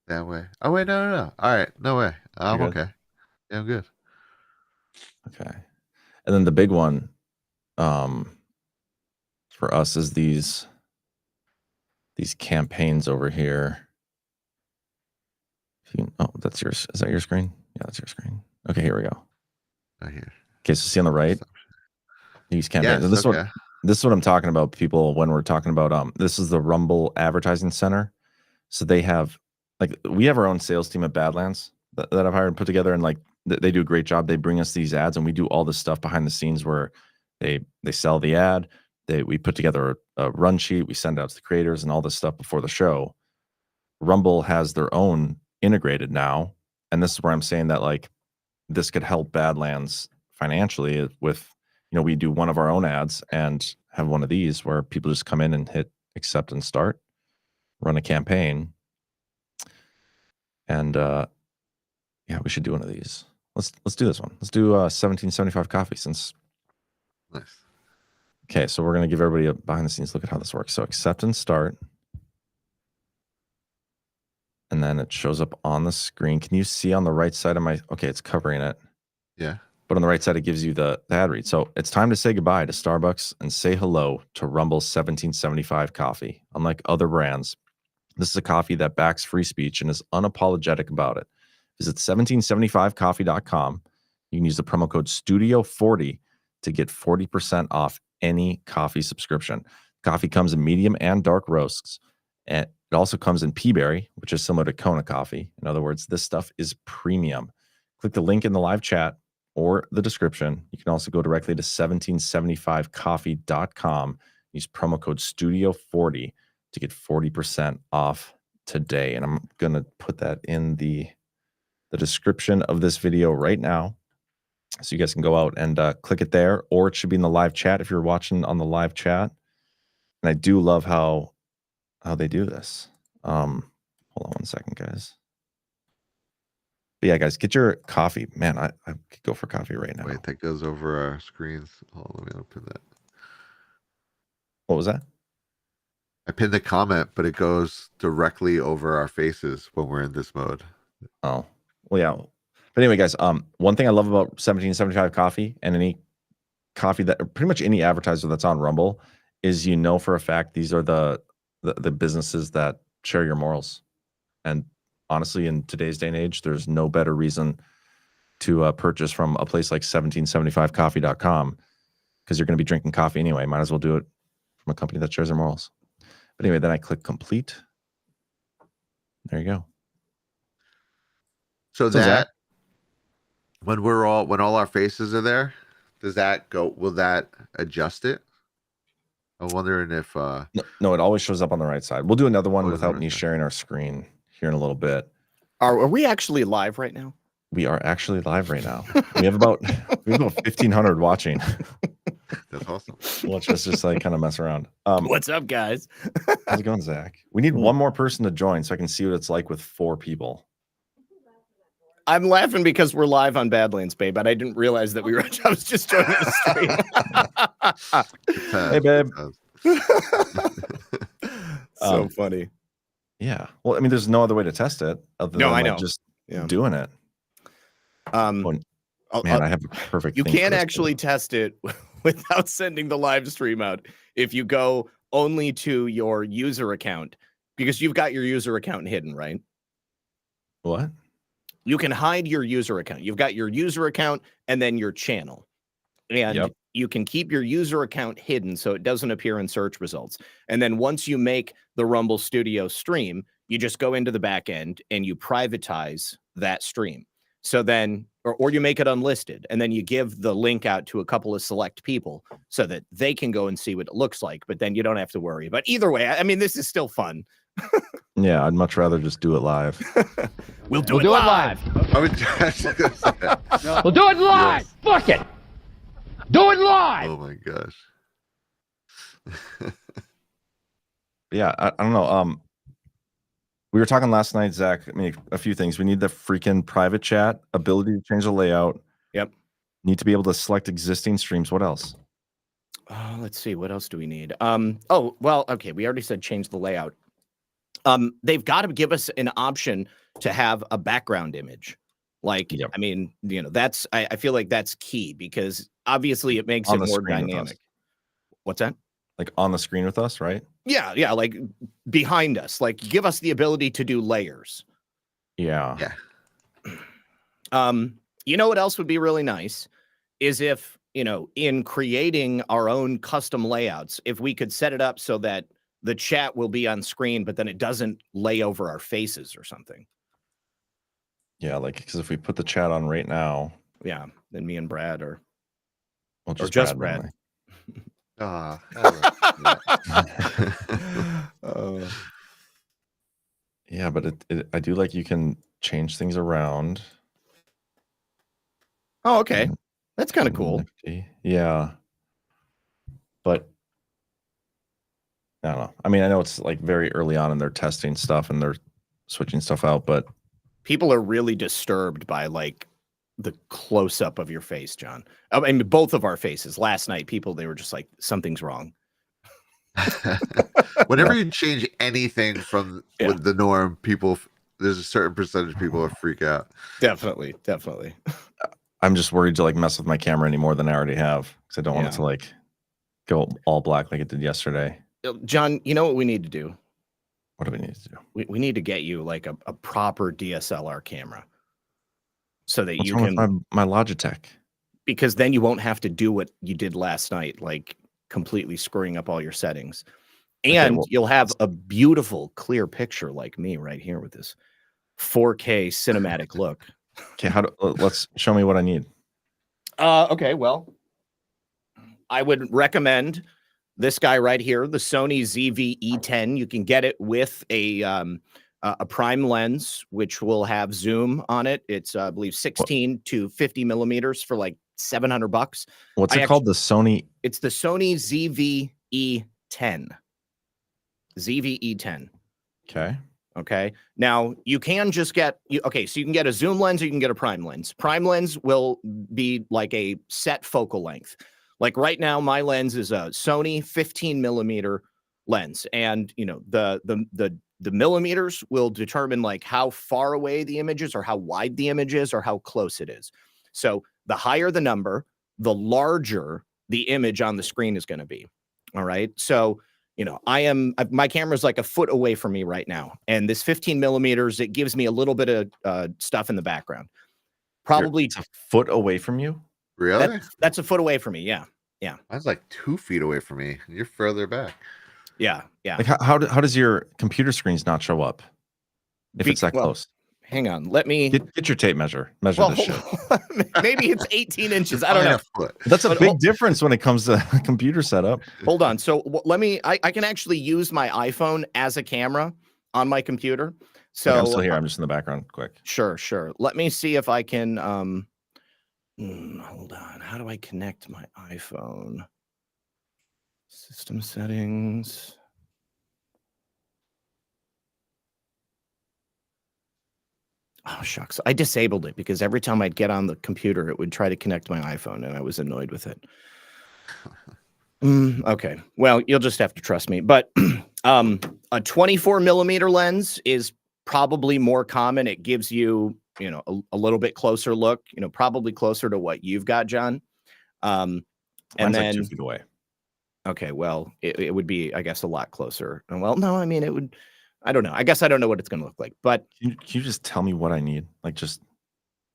That way. Oh wait, no. All right, no way. I'm okay. Yeah, I'm good. Okay. And then the big one for us is these campaigns over here. Oh, that's yours. Is that your screen? Yeah, that's your screen. Okay, here we go. Right here. Okay, so see on the right, these campaigns. Yes, This is what I'm talking about, people, when we're talking about this is the Rumble Advertising Center. So they have, like, we have our own sales team at Badlands that I've hired and put together, and like they do a great job. They bring us these ads, and we do all this stuff behind the scenes where they sell the ad. We put together a run sheet, we send it out to the creators and all this stuff before the show. Rumble has their own integrated now, and this is where I'm saying that like this could help Badlands financially with, we do one of our own ads and have one of these where people just come in and hit accept and start, run a campaign. And yeah, we should do one of these. Let's do this one. Let's do 1775 coffee since. Nice. Okay, so we're going to give everybody a behind the scenes look at how this works. So accept and start. And then it shows up on the screen. Can you see on the right side of my, okay, it's covering it. Yeah. But on the right side, it gives you the ad read. So it's time to say goodbye to Starbucks and say hello to Rumble's 1775 coffee. Unlike other brands, this is a coffee that backs free speech and is unapologetic about it. Visit 1775coffee.com. You can use the promo code STUDIO40 to get 40% off any coffee subscription. Coffee comes in medium and dark roasts. And it also comes in Peaberry, which is similar to Kona coffee. In other words, this stuff is premium. Click the link in the live chat or the description. You can also go directly to 1775coffee.com. Use promo code STUDIO40 to get 40% off today. And I'm going to put that in the description of this video right now. So you guys can go out and click it there, or it should be in the live chat if you're watching on the live chat. And I do love how they do this. Hold on one second, guys. But yeah, guys, get your coffee. Man, I could go for coffee right now. Wait, that goes over our screens. Hold on, let me open that. What was that? I pinned the comment, but it goes directly over our faces when we're in this mode. Oh, well, yeah. But anyway, guys, one thing I love about 1775 coffee and any coffee that pretty much any advertiser that's on Rumble is, for a fact, these are the businesses that share your morals. And honestly, in today's day and age, there's no better reason to purchase from a place like 1775coffee.com because you're going to be drinking coffee anyway. Might as well do it from a company that shares their morals. But anyway, then I click complete. There you go. So So that Zach? when all our faces are there, does that go? Will that adjust it? I'm wondering if No, it always shows up on the right side. We'll do another one Always on the without right me side. sharing our screen here in a little bit. Are we actually live right now? We are actually live right now. We have about 1,500 watching. that's awesome. Let's just like kind of mess around. What's up, guys? How's it going, Zach? We need one more person to join so I can see what it's like with 4 people. I'm laughing because we're live on Badlands, babe, but I didn't realize that we were. I was just joining the stream. Hey, babe. So funny. Yeah. Well, I mean, there's no other way to test it other No, than I like, know. just Yeah. doing it. Oh, man, I have a perfect You thing for can this. actually test it without sending the live stream out if you go only to your user account, because you've got your user account hidden, right? What? You can hide your user account. You've got your user account and then your channel. And Yep. you can keep your user account hidden so it doesn't appear in search results. And then once you make the Rumble Studio stream, you just go into the back end and you privatize that stream. So then, or you make it unlisted, and then you give the link out to a couple of select people so that they can go and see what it looks like, but then you don't have to worry. But either way, I mean, this is still fun. Yeah, I'd much rather just do it live. We'll do it live. I was just gonna say that. We'll do it live. Fuck it. Do it live. Oh my gosh. Yeah, I don't know. We were talking last night, Zach. I mean, a few things. We need the freaking private chat, ability to change the layout. Yep. Need to be able to select existing streams. What else? Let's see. What else do we need? Oh, well, okay. We already said change the layout. They've got to give us an option to have a background image. Like, Yep. I mean, you know, that's, I feel like that's key because obviously it makes On it the more screen with us. dynamic. What's that? Like on the screen with us, right? Yeah, like behind us. Like, give us the ability to do layers. Yeah. Yeah. You know what else would be really nice is if, you know, in creating our own custom layouts, if we could set it up so that the chat will be on screen, but then it doesn't lay over our faces or something. Yeah, like because if we put the chat on right now, Yeah, then me and Brad are, well, or just Brad. normally. Ah, Yeah, but I do like you can change things around. Oh, okay. That's kind of cool. Nifty. Yeah. But I don't know. I mean, I know it's like very early on and they're testing stuff and they're switching stuff out, but People are really disturbed by like the close up of your face, John. I mean, both of our faces. Last night, they were just like, something's wrong. Whenever you change anything from with the norm, there's a certain percentage of people that freak out. Definitely. I'm just worried to like mess with my camera any more than I already have because I don't want it to like go all black like it did yesterday. John, you know what we need to do? What do we need to do? We need to get you like a proper DSLR camera so that What's you wrong can, with my Logitech? because then you won't have to do what you did last night, like completely screwing up all your settings. And you'll have a beautiful, clear picture like me right here with this 4K cinematic look. Okay, let's show me what I need. Okay, well, I would recommend this guy right here, the Sony ZV-E10. You can get it with a prime lens, which will have zoom on it. It's, I believe, 16 to 50 millimeters for like $700. What's it called? The Sony? It's the Sony ZV-E10. ZV-E10. Okay. Okay. Now you can just get, so you can get a zoom lens or you can get a prime lens. Prime lens will be like a set focal length. Like right now, my lens is a Sony 15 millimeter lens. And, you know, the millimeters will determine like how far away the image is or how wide the image is or how close it is. So the higher the number, the larger the image on the screen is going to be. All right. So my camera's like a foot away from me right now. And this 15 millimeters, it gives me a little bit of stuff in the background. Probably It's a foot away from you. Really? that's a foot away from me. Yeah. Yeah. That's like 2 feet away from me. You're further back. Yeah. Yeah. Like how does your computer screens not show up if it's that close? Hang on. Let me Get your tape measure. Measure well, this shit. maybe it's 18 inches. I don't know. Foot. That's a But big difference when it comes to computer setup. Hold on. So let me. I can actually use my iPhone as a camera on my computer. So Like, I'm still here. I'm just in the background. Quick. Sure. Let me see if I can. Hold on. How do I connect my iPhone? System settings. Oh, shucks. I disabled it because every time I'd get on the computer, it would try to connect my iPhone, and I was annoyed with it. Okay. Well, you'll just have to trust me. But a 24 millimeter lens is probably more common. It gives you, a little bit closer look, probably closer to what you've got, John. And Mine's then like 2 feet away. Okay, well, it would be, I guess, a lot closer. And well, no, I mean, it would. I don't know. I guess I don't know what it's going to look like, but Can you just tell me what I need? Like, just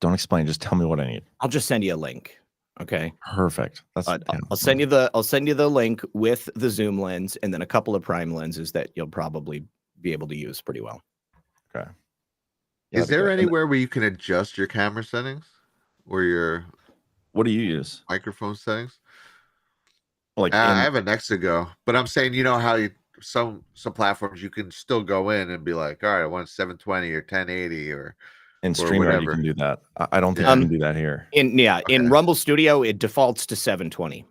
don't explain. Just tell me what I need. I'll just send you a link. Okay. Perfect. That's I'll send you the link with the zoom lens and then a couple of prime lenses that you'll probably be able to use pretty well. okay. Is there anywhere where you can adjust your camera settings or your What do you use? microphone settings? Like, I have a Nexigo, but I'm saying, how some platforms you can still go in and be like, all right, I want 720 or 1080 or in or StreamYard, you whatever. can do that. I don't think Yeah. you can do that here. In Okay. Rumble Studio, it defaults to 720.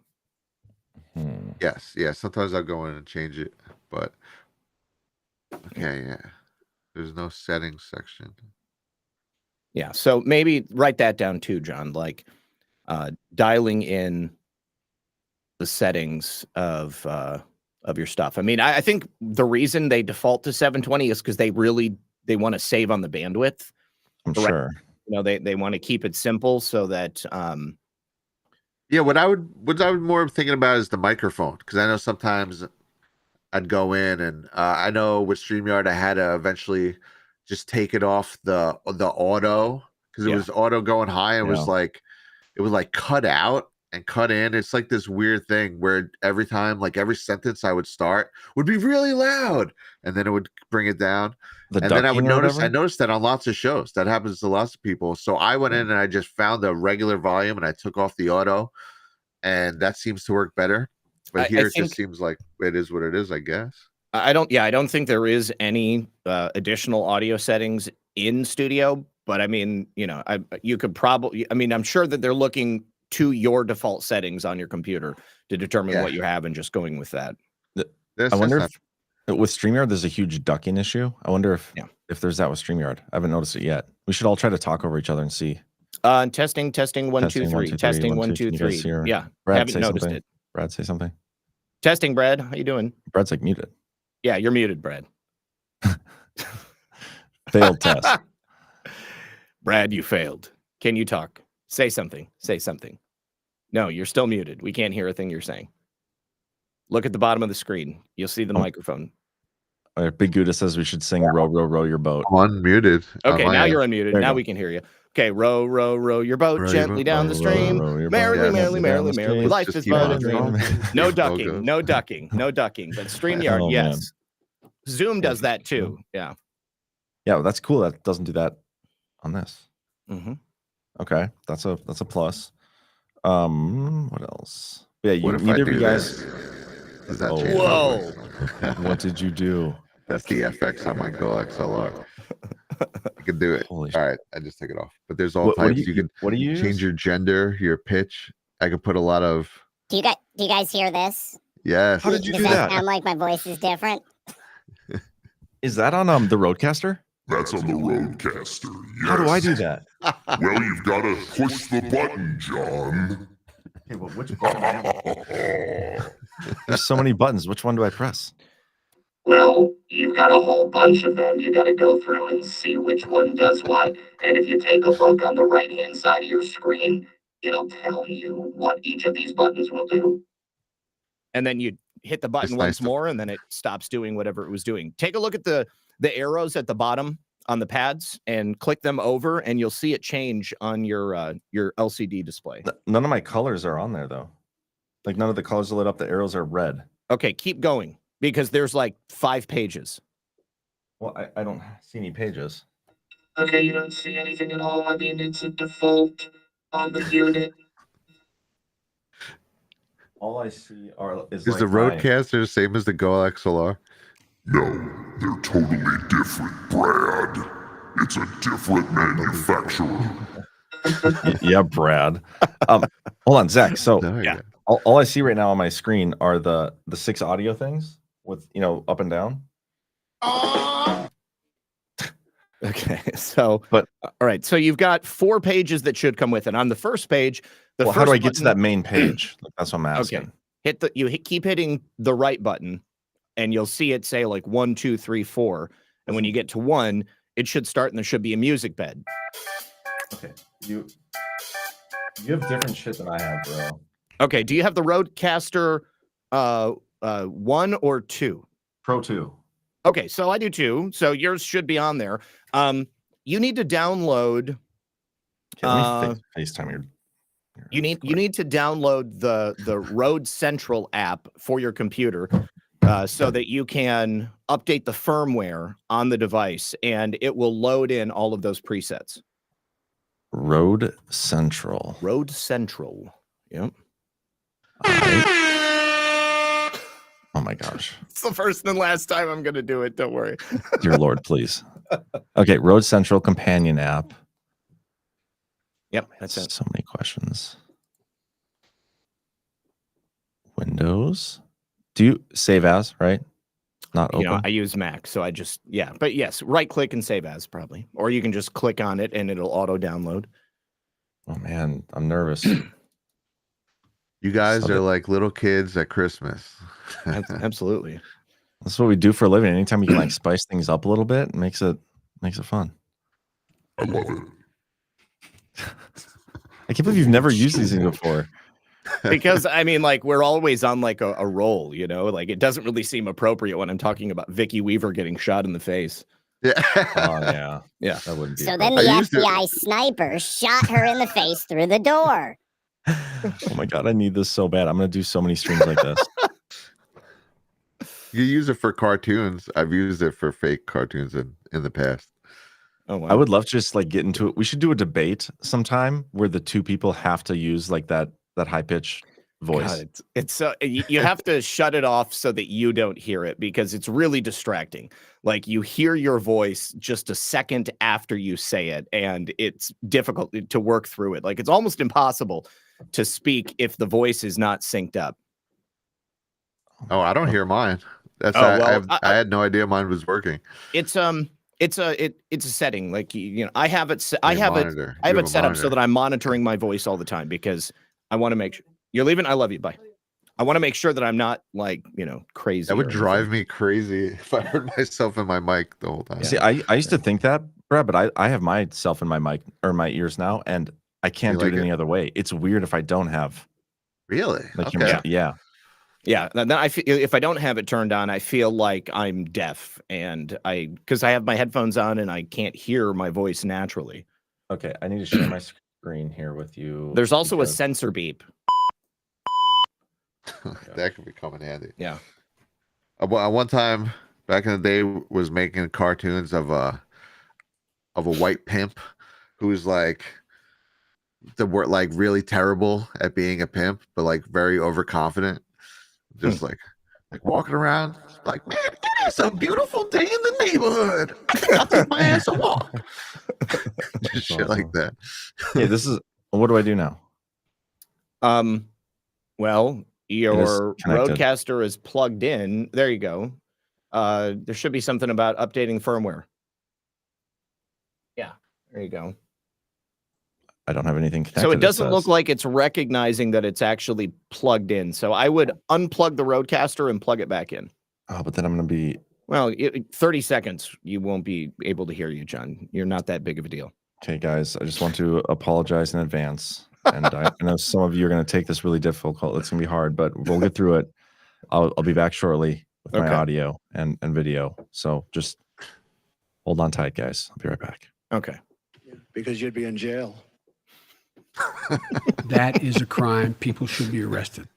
Yes, yeah. Sometimes I'll go in and change it, but okay, yeah. There's no settings section. Yeah. So maybe write that down too, John, like dialing in the settings of your stuff. I mean, I think the reason they default to 720 is because they want to save on the bandwidth. I'm sure. They want to keep it simple so that Yeah, what I would more thinking about is the microphone, because I know sometimes I'd go in and I know with StreamYard I had to eventually just take it off the auto because it was auto going high and it was like cut out and cut in. It's like this weird thing where every time, like every sentence I would start would be really loud and then it would bring it down. And then I would notice, I noticed that on lots of shows that happens to lots of people. So I went in and I just found a regular volume and I took off the auto, and that seems to work better. But here it just seems like it is what it is, I guess. I don't think there is any additional audio settings in Studio, but I mean, you could probably, I'm sure that they're looking to your default settings on your computer to determine what you have and just going with that. I wonder if with StreamYard there's a huge ducking issue. I wonder if there's that with StreamYard. I haven't noticed it yet. We should all try to talk over each other and see. Testing 1 2 3. Testing 1 2 3. Yeah, Brad, haven't noticed it. Brad, say something. Testing, Brad. How you doing? Brad's like muted. Yeah, you're muted, Brad. Failed test. Brad, you failed. Can you talk? Say something. Say something. No, you're still muted. We can't hear a thing you're saying. Look at the bottom of the screen. You'll see the microphone. Big Gouda says we should sing "Row, row, row your boat." I'm unmuted. Okay, now you're unmuted. Now we can hear you. Okay, row, row, row your boat gently down the stream. Merrily, merrily, merrily, merrily. Life is but a dream. No ducking, no ducking, no ducking. But StreamYard, yes. Zoom does that too. Yeah. Yeah, well, that's cool. That doesn't do that on this. Mm-hmm. Okay, that's a plus. What else? Yeah, neither of you guys. Does that Oh, change? Whoa. What did you do? That's the FX on my Go XLR. You can do it. Holy all right, I just took it off. But there's all types. You can what do you change your gender, your pitch. I could put a lot of. Do you guys hear this? Yes. How did you Does do that? Sound like my voice is different? Is that on the Roadcaster? That's on the Roadcaster. Yes. How do I do that? Well, you've got to push the button, John. Okay, well, which button? There's so many buttons. Which one do I press? Well, you've got a whole bunch of them. You got to go through and see which one does what. And if you take a look on the right-hand side of your screen, it'll tell you what each of these buttons will do. And then you hit the button It's once nice to- more, and then it stops doing whatever it was doing. Take a look at the arrows at the bottom on the pads and click them over, and you'll see it change on your LCD display. None of my colors are on there though. Like none of the colors are lit up. The arrows are red. Okay, keep going because there's like 5 pages. Well, I don't see any pages. Okay, you don't see anything at all. I mean, it's a default on the unit. All I see is Is the Roadcaster the same as the Go XLR? No, they're totally different, Brad. It's a different manufacturer. Yeah, Brad. Hold on, Zach. So There you yeah. go. all I see right now on my screen are the 6 audio things with up and down. Okay, so But- all right, so you've got 4 pages that should come with it. On the first page, Well, how do I get to that main page? Like, that's what I'm asking. Okay, keep hitting the right button, and you'll see it say like 1, 2, 3, 4. And when you get to 1, it should start, and there should be a music bed. Okay, you have different shit than I have, bro. Okay, do you have the Roadcaster 1 or 2? Pro 2. Okay, so I do 2. So yours should be on there. You need to download. Okay, let me FaceTime your You need to download the Rode Central app for your computer so that you can update the firmware on the device, and it will load in all of those presets. Rode Central. Rode Central. Yep. All right. Oh my gosh. It's the first and last time I'm going to do it. Don't worry. Dear Lord, please. Okay, Rode Central companion app. Yep, that's it. So many questions. Windows. Do you save as, right? Not open. You know, I use Mac, so I just, yeah. But yes, right click and save as probably. Or you can just click on it and it'll auto download. Oh man, I'm nervous. You guys So are the- like little kids at Christmas. Absolutely. That's what we do for a living. Anytime you can like spice things up a little bit, it makes it fun. I love it. I can't believe you've never used these things before. Because I mean, like, we're always on like a roll, you know, like it doesn't really seem appropriate when I'm talking about Vicky Weaver getting shot in the face. Yeah. Oh yeah. Yeah. That wouldn't be So then appropriate. the I used to- FBI sniper shot her in the face through the door. Oh my god, I need this so bad. I'm gonna do so many streams like this. You use it for cartoons. I've used it for fake cartoons in the past. Oh, wow. I would love to just like get into it. We should do a debate sometime where the two people have to use like that high pitch voice. God, it's you have to shut it off so that you don't hear it because it's really distracting. Like you hear your voice just a second after you say it, and it's difficult to work through it. Like it's almost impossible to speak if the voice is not synced up. Oh, I don't hear mine. That's Oh, well, I had no idea mine was working. It's a setting like you know I have it I Your have monitor. I have You it set up so monitor. that I'm monitoring my voice all the time because I want to make sure you're leaving. I love you. Bye. I want to make sure that I'm not like, you know, crazy. That would or drive anything. me crazy if I heard myself in my mic the whole time. See, I used to think that, Brad, but I have myself in my mic or my ears now, and I can't You do like it any it? other way. It's weird if I don't have Really? like Okay. yeah. Yeah. Then I feel if I don't have it turned on, I feel like I'm deaf and because I have my headphones on and I can't hear my voice naturally. Okay, I need to share my screen here with you. There's also a because- sensor beep. That could be coming handy. Yeah. One time back in the day was making cartoons of a white pimp who's like the word like really terrible at being a pimp, but like very overconfident. Just like walking around like, man, it is a beautiful day in the neighborhood. I think I'll take my ass a walk. Just shit like that. Hey, this is what do I do now? Well, your connected. Roadcaster is plugged in. There you go. There should be something about updating firmware. Yeah, there you go. I don't have anything connected. So it doesn't says. look like it's recognizing that it's actually plugged in. So I would unplug the Roadcaster and plug it back in. Oh, but then I'm gonna be 30 seconds, you won't be able to hear you, John. You're not that big of a deal. okay, guys. I just want to apologize in advance. And I know some of you are going to take this really difficult. It's going to be hard, but we'll get through it. I'll be back shortly with my Okay. audio and video. So just hold on tight, guys. I'll be right back. Okay. Because you'd be in jail. That is a crime. People should be arrested.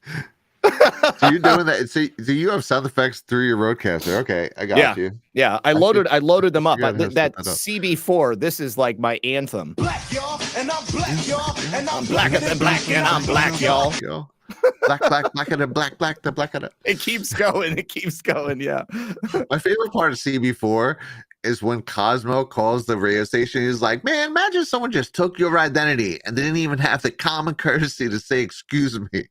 So you're doing that. So you have sound effects through your roadcaster. Okay, I got you. Yeah, I loaded them up. figure out how to That set that up. CB4, this is like my anthem. Black, y'all, and I'm black, y'all, and I'm blacker than black, and I'm black, y'all. Yo. Black, blacker than black, the blacker. It keeps going. It keeps going. Yeah. My favorite part of CB4 is when Cosmo calls the radio station. He's like, man, imagine someone just took your identity and they didn't even have the common courtesy to say, excuse me.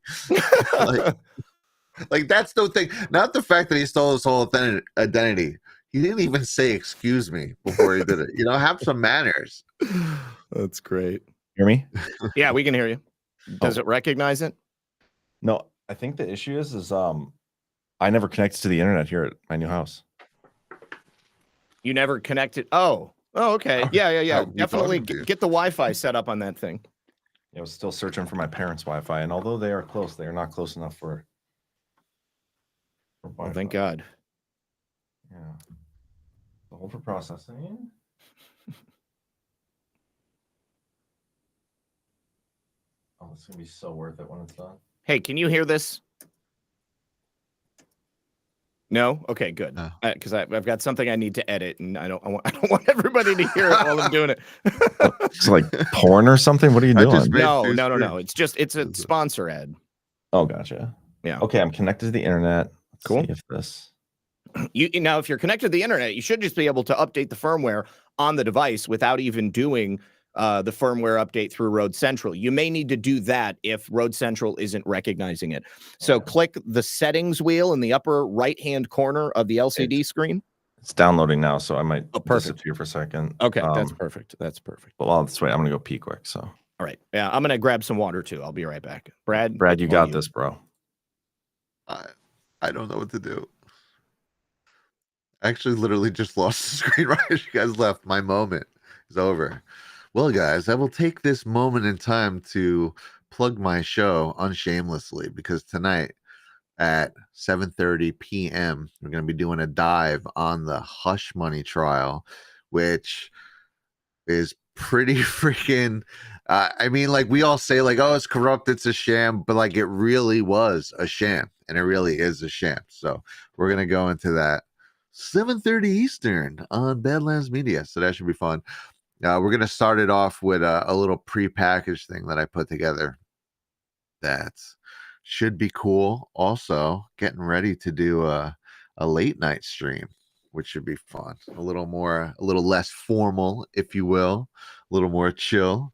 like that's no thing. Not the fact that he stole his whole identity. He didn't even say, excuse me before he did it. Have some manners. That's great. Hear me? Yeah, we can hear you. Does it recognize it? No, I think the issue is I never connected to the internet here at my new house. You never connected. Oh, okay. Yeah. Definitely get the Wi-Fi set up on that thing. I was still searching for my parents' Wi-Fi, and although they are close, they are not close enough for Oh, Wi-Fi. thank God. Yeah. So hold for processing. Oh, it's gonna be so worth it when it's done. Hey, can you hear this? No? Okay, good. No. Because I've got something I need to edit, and I don't want everybody to hear it while I'm doing it. It's like porn or something. What are you I doing? just made No. two It's a sponsor ad. Oh, gotcha. Yeah. Okay, I'm connected to the internet. Let's Cool. see if this. Now, if you're connected to the internet, you should just be able to update the firmware on the device without even doing the firmware update through Road Central. You may need to do that if Road Central isn't recognizing it. So click the settings wheel in the upper right-hand corner of the LCD screen. It's downloading now, so I might perfect. disappear for a second. Okay, that's perfect. That's perfect. But while it's wait, I'm gonna go pee quick. So All right. Yeah, I'm gonna grab some water too. I'll be right back. Brad, you on got this, bro. I don't know what to do. I actually literally just lost the screen right as you guys left. My moment is over. Well, guys, I will take this moment in time to plug my show unshamelessly because tonight at 7:30 p.m. we're going to be doing a dive on the Hush Money trial, which is pretty freaking I mean, like we all say like, oh, it's corrupt, it's a sham, but like it really was a sham, and it really is a sham. So we're going to go into that 7:30 Eastern on Badlands Media, so that should be fun. We're going to start it off with a little pre-packaged thing that I put together that should be cool. Also, getting ready to do a late night stream, which should be fun. A little less formal, if you will, a little more chill.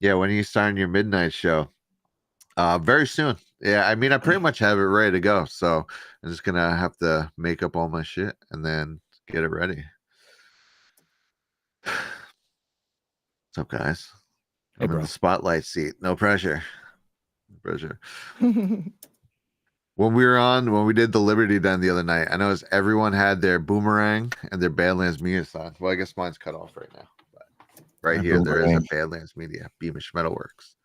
Yeah, when are you starting your midnight show? Very soon. Yeah, I mean, I pretty much have it ready to go. So I'm just going to have to make up all my shit and then get it ready. What's up, guys? Hey, I'm in bro. the spotlight seat. No pressure. No pressure. When we did the Liberty Den the other night, I noticed everyone had their boomerang and their Badlands Media sign. Well, I guess mine's cut off right now. But right here, there is a Badlands Media, Beamish Metalworks.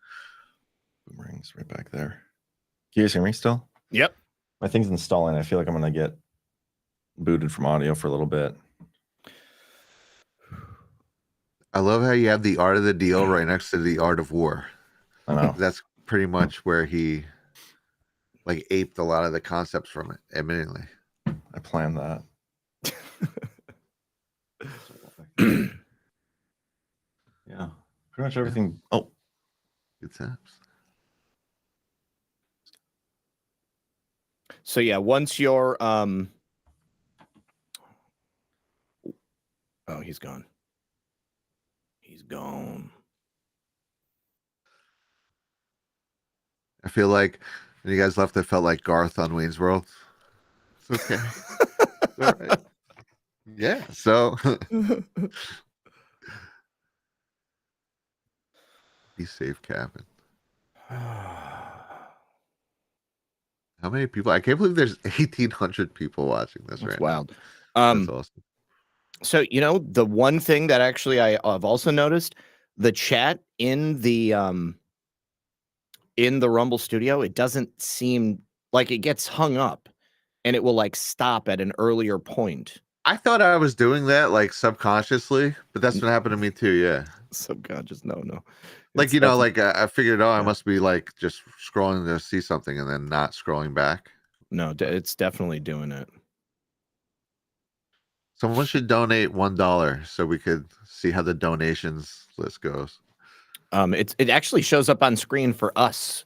Boomerang's right back there. Can you guys hear me still? Yep. My thing's installing. I feel like I'm gonna get booted from audio for a little bit. I love how you have the art of the deal right next to the art of war. I know. That's pretty much where he like aped a lot of the concepts from it, admittedly. I planned that. Yeah. Pretty much everything. Oh, Good times. So yeah, once you're oh, he's gone. He's gone. I feel like when you guys left, I felt like Garth on Wayne's World. It's okay. It's all right. Yeah. So be safe, Captain. How many people? I can't believe there's 1,800 people watching this That's right wild. now. That's awesome. So, the one thing that actually I've also noticed, the chat in the Rumble Studio, it doesn't seem Like it gets hung up and it will like stop at an earlier point. I thought I was doing that like subconsciously, but that's what happened to me too. Yeah. Subconscious, no. Like, It's you know, definitely- like I figured, oh, I Yeah. must be like just scrolling to see something and then not scrolling back. No, it's definitely doing it. Someone should donate $1 so we could see how the donations list goes. It actually shows up on screen for us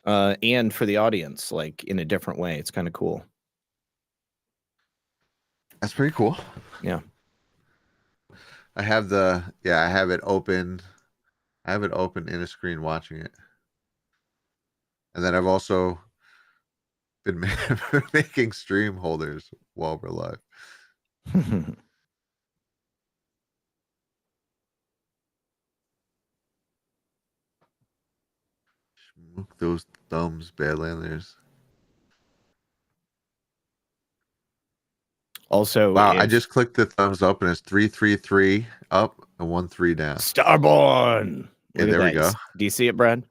and for the audience, like in a different way. It's kind of cool. That's pretty cool. Yeah. I have it open. I have it open in a screen watching it. And then I've also been making stream holders while we're live. Smoke those thumbs, Badlanders. Also, Wow, I just clicked the thumbs up and it's 333 up and 13 down. Starborn. Okay, Look at there we that. go. Do you see it, Brad?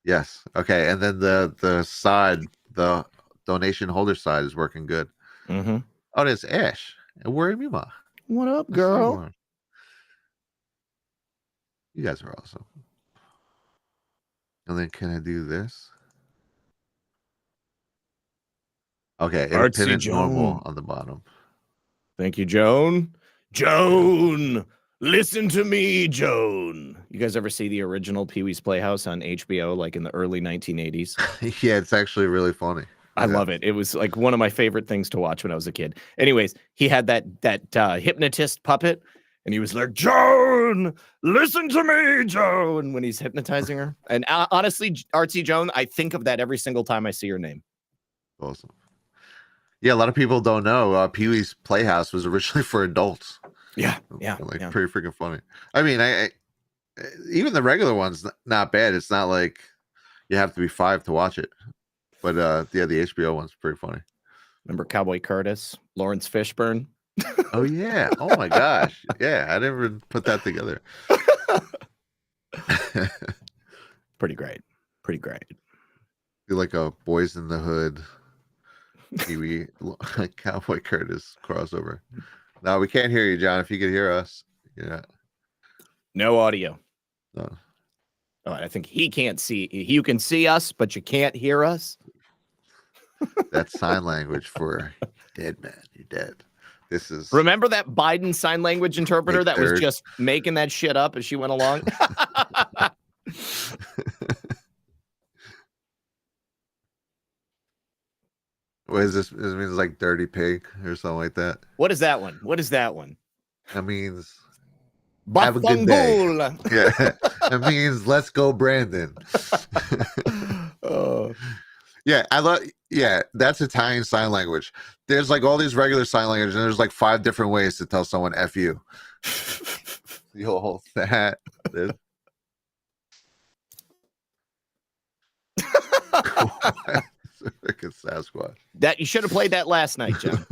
Yes. Okay, and then the side, the donation holder side is working good. Mm-hmm. Oh, there's Ash. And where am you, Ma? What up, That's girl? Starborn. You guys are awesome. And then can I do this? Okay, it'll Artsy pin it normal Joan. on the bottom. Thank you, Joan. Joan, listen to me, Joan. You guys ever see the original Pee-wee's Playhouse on HBO, like in the early 1980s? Yeah, it's actually really funny. I love it. It was like one of my favorite things to watch when I was a kid. Anyways, he had that hypnotist puppet, and he was like, Joan, listen to me, Joan, when he's hypnotizing her. And honestly, Artsy Joan, I think of that every single time I see her name. Awesome. Yeah, a lot of people don't know Pee-wee's Playhouse was originally for adults. Yeah. Pretty freaking funny. I mean, I even the regular one's not bad. It's not like you have to be 5 to watch it. But the HBO one's pretty funny. Remember Cowboy Curtis, Lawrence Fishburne? Oh yeah. Oh my gosh. Yeah, I never put that together. Pretty great. Feel like a Boys in the Hood Pee-wee Cowboy Curtis crossover. No, we can't hear you, John. If you could hear us, yeah. No audio. No. Oh, I think he can't see. You can see us, but you can't hear us. That's sign language for dead man. You're dead. This is. Remember that Biden sign language interpreter that was third. just making that shit up as she went along? What is this? This means like dirty pig or something like that. What is that one? That means have a good day. Bafangul. Yeah. It means let's go, Brandon. Oh. Yeah, I love. Yeah, that's Italian sign language. There's like all these regular sign language, and there's like 5 different ways to tell someone "f you." Yo, that. This. Freaking Sasquatch. That you should have played that last night, John.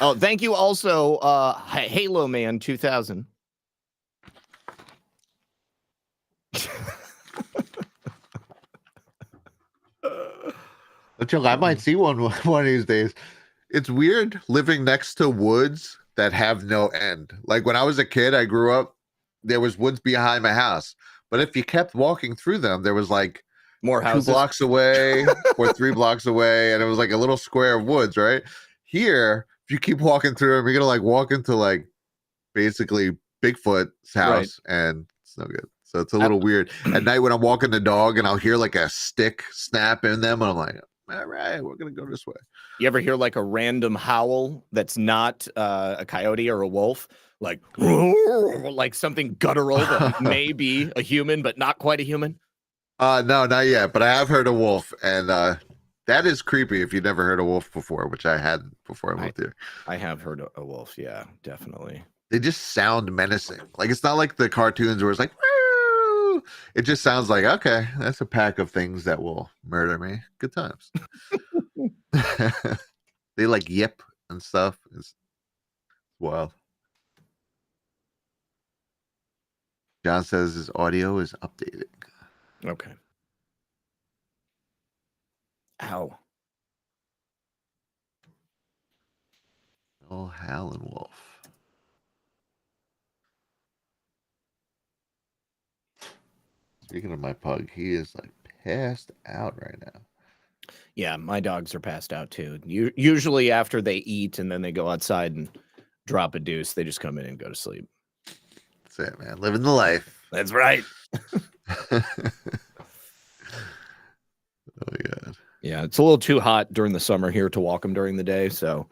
Oh, thank you also, Halo Man 2000. I might see one of these days. It's weird living next to woods that have no end. Like when I was a kid, I grew up, there was woods behind my house. But if you kept walking through them, there was like more houses 2 blocks away or 3 blocks away, and it was like a little square of woods, right? Here, if you keep walking through them, you're gonna like walk into like basically Bigfoot's house, and it's no good. So it's a little weird. At night when I'm walking the dog and I'll hear like a stick snap in them, and I'm like, all right, we're gonna go this way. You ever hear like a random howl that's not a coyote or a wolf? Like something guttural that may be a human, but not quite a human? No, not yet. But I have heard a wolf, and that is creepy if you've never heard a wolf before, which I had before I moved here. I have heard a wolf, yeah, definitely. They just sound menacing. Like it's not like the cartoons where it's like, woo! It just sounds like, okay, that's a pack of things that will murder me. Good times. They like yip and stuff. It's wild. John says his audio is updating. Okay. Ow. Oh, Howlin' Wolf. Speaking of my pug, he is like passed out right now. Yeah, my dogs are passed out too. Usually after they eat and then they go outside and drop a deuce, they just come in and go to sleep. That's it, man. Living the life. That's right. Oh my god. Yeah, it's a little too hot during the summer here to walk them during the day. So,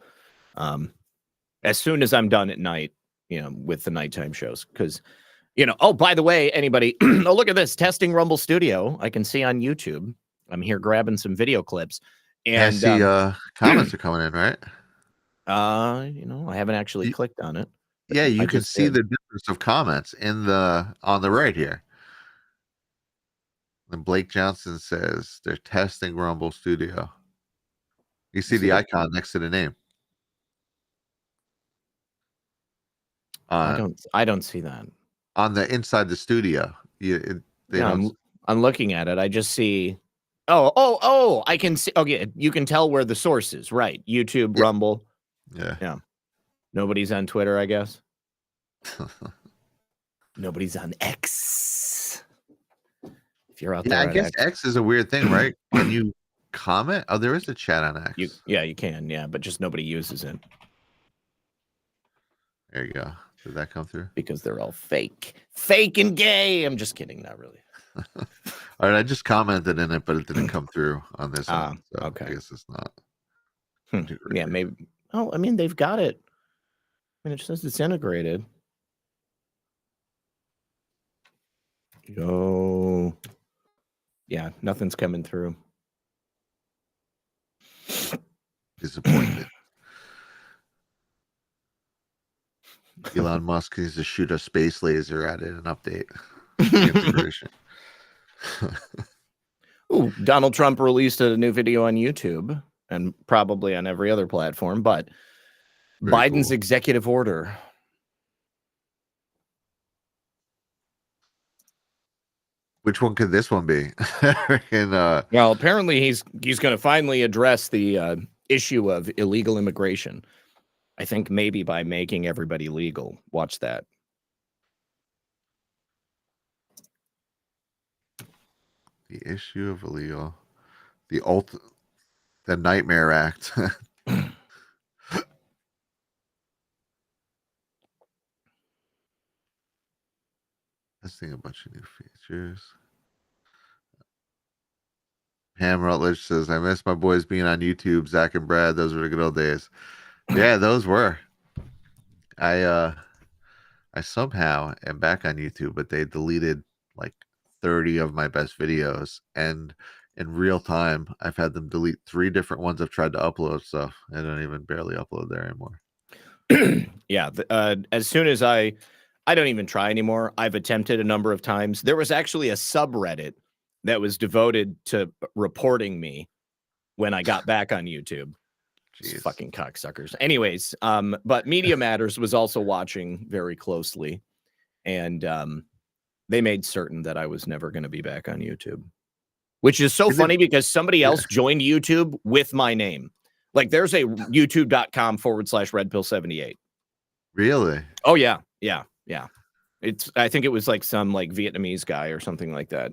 as soon as I'm done at night, with the nighttime shows, because, oh, by the way, anybody, oh, look at this testing Rumble Studio. I can see on YouTube. I'm here grabbing some video clips, and I see comments are coming in, right? I haven't actually clicked on it. Yeah, you I can just see did. the difference of comments on the right here. And Blake Johnson says they're testing Rumble Studio. You see the icon next to the name. I don't see that on the inside the studio. I'm looking at it. I just see. Oh! I can see. Okay, you can tell where the source is. Right, YouTube, Rumble. Yeah. Nobody's on Twitter, I guess. Nobody's on X. If you're out there, I guess X is a weird thing, right? Can you comment? Oh, there is a chat on X. You can, but just nobody uses it. There you go. Did that come through? Because they're all fake and gay. I'm just kidding, not really. All right, I just commented in it, but it didn't come through on this one. So okay. I guess it's not. Yeah, maybe. Oh, I mean, they've got it. I mean, it says it's integrated. Yo. Yeah, nothing's coming through. Disappointed. Elon Musk needs to shoot a space laser at it and update integration. Ooh, Donald Trump released a new video on YouTube and probably on every other platform, but Very Biden's cool. executive order. Which one could this one be? Well, apparently he's going to finally address the issue of illegal immigration. I think maybe by making everybody legal. Watch that. The issue of illegal, the Nightmare Act. Testing a bunch of new features. Ham Rutledge says, I miss my boys being on YouTube. Zach and Brad, those were the good old days. Yeah, those were. I somehow am back on YouTube, but they deleted like 30 of my best videos, and in real time I've had them delete 3 different ones I've tried to upload, so I don't even barely upload there anymore. Yeah, as soon as I don't even try anymore. I've attempted a number of times. There was actually a subreddit that was devoted to reporting me when I got back on YouTube. Jeez. Fucking cocksuckers. Anyways, but Media Matters was also watching very closely, and they made certain that I was never going to be back on YouTube, which is so funny because somebody else joined YouTube with my name. Like there's a youtube.com/redpill78. Really? Oh yeah. I think it was like some like Vietnamese guy or something like that.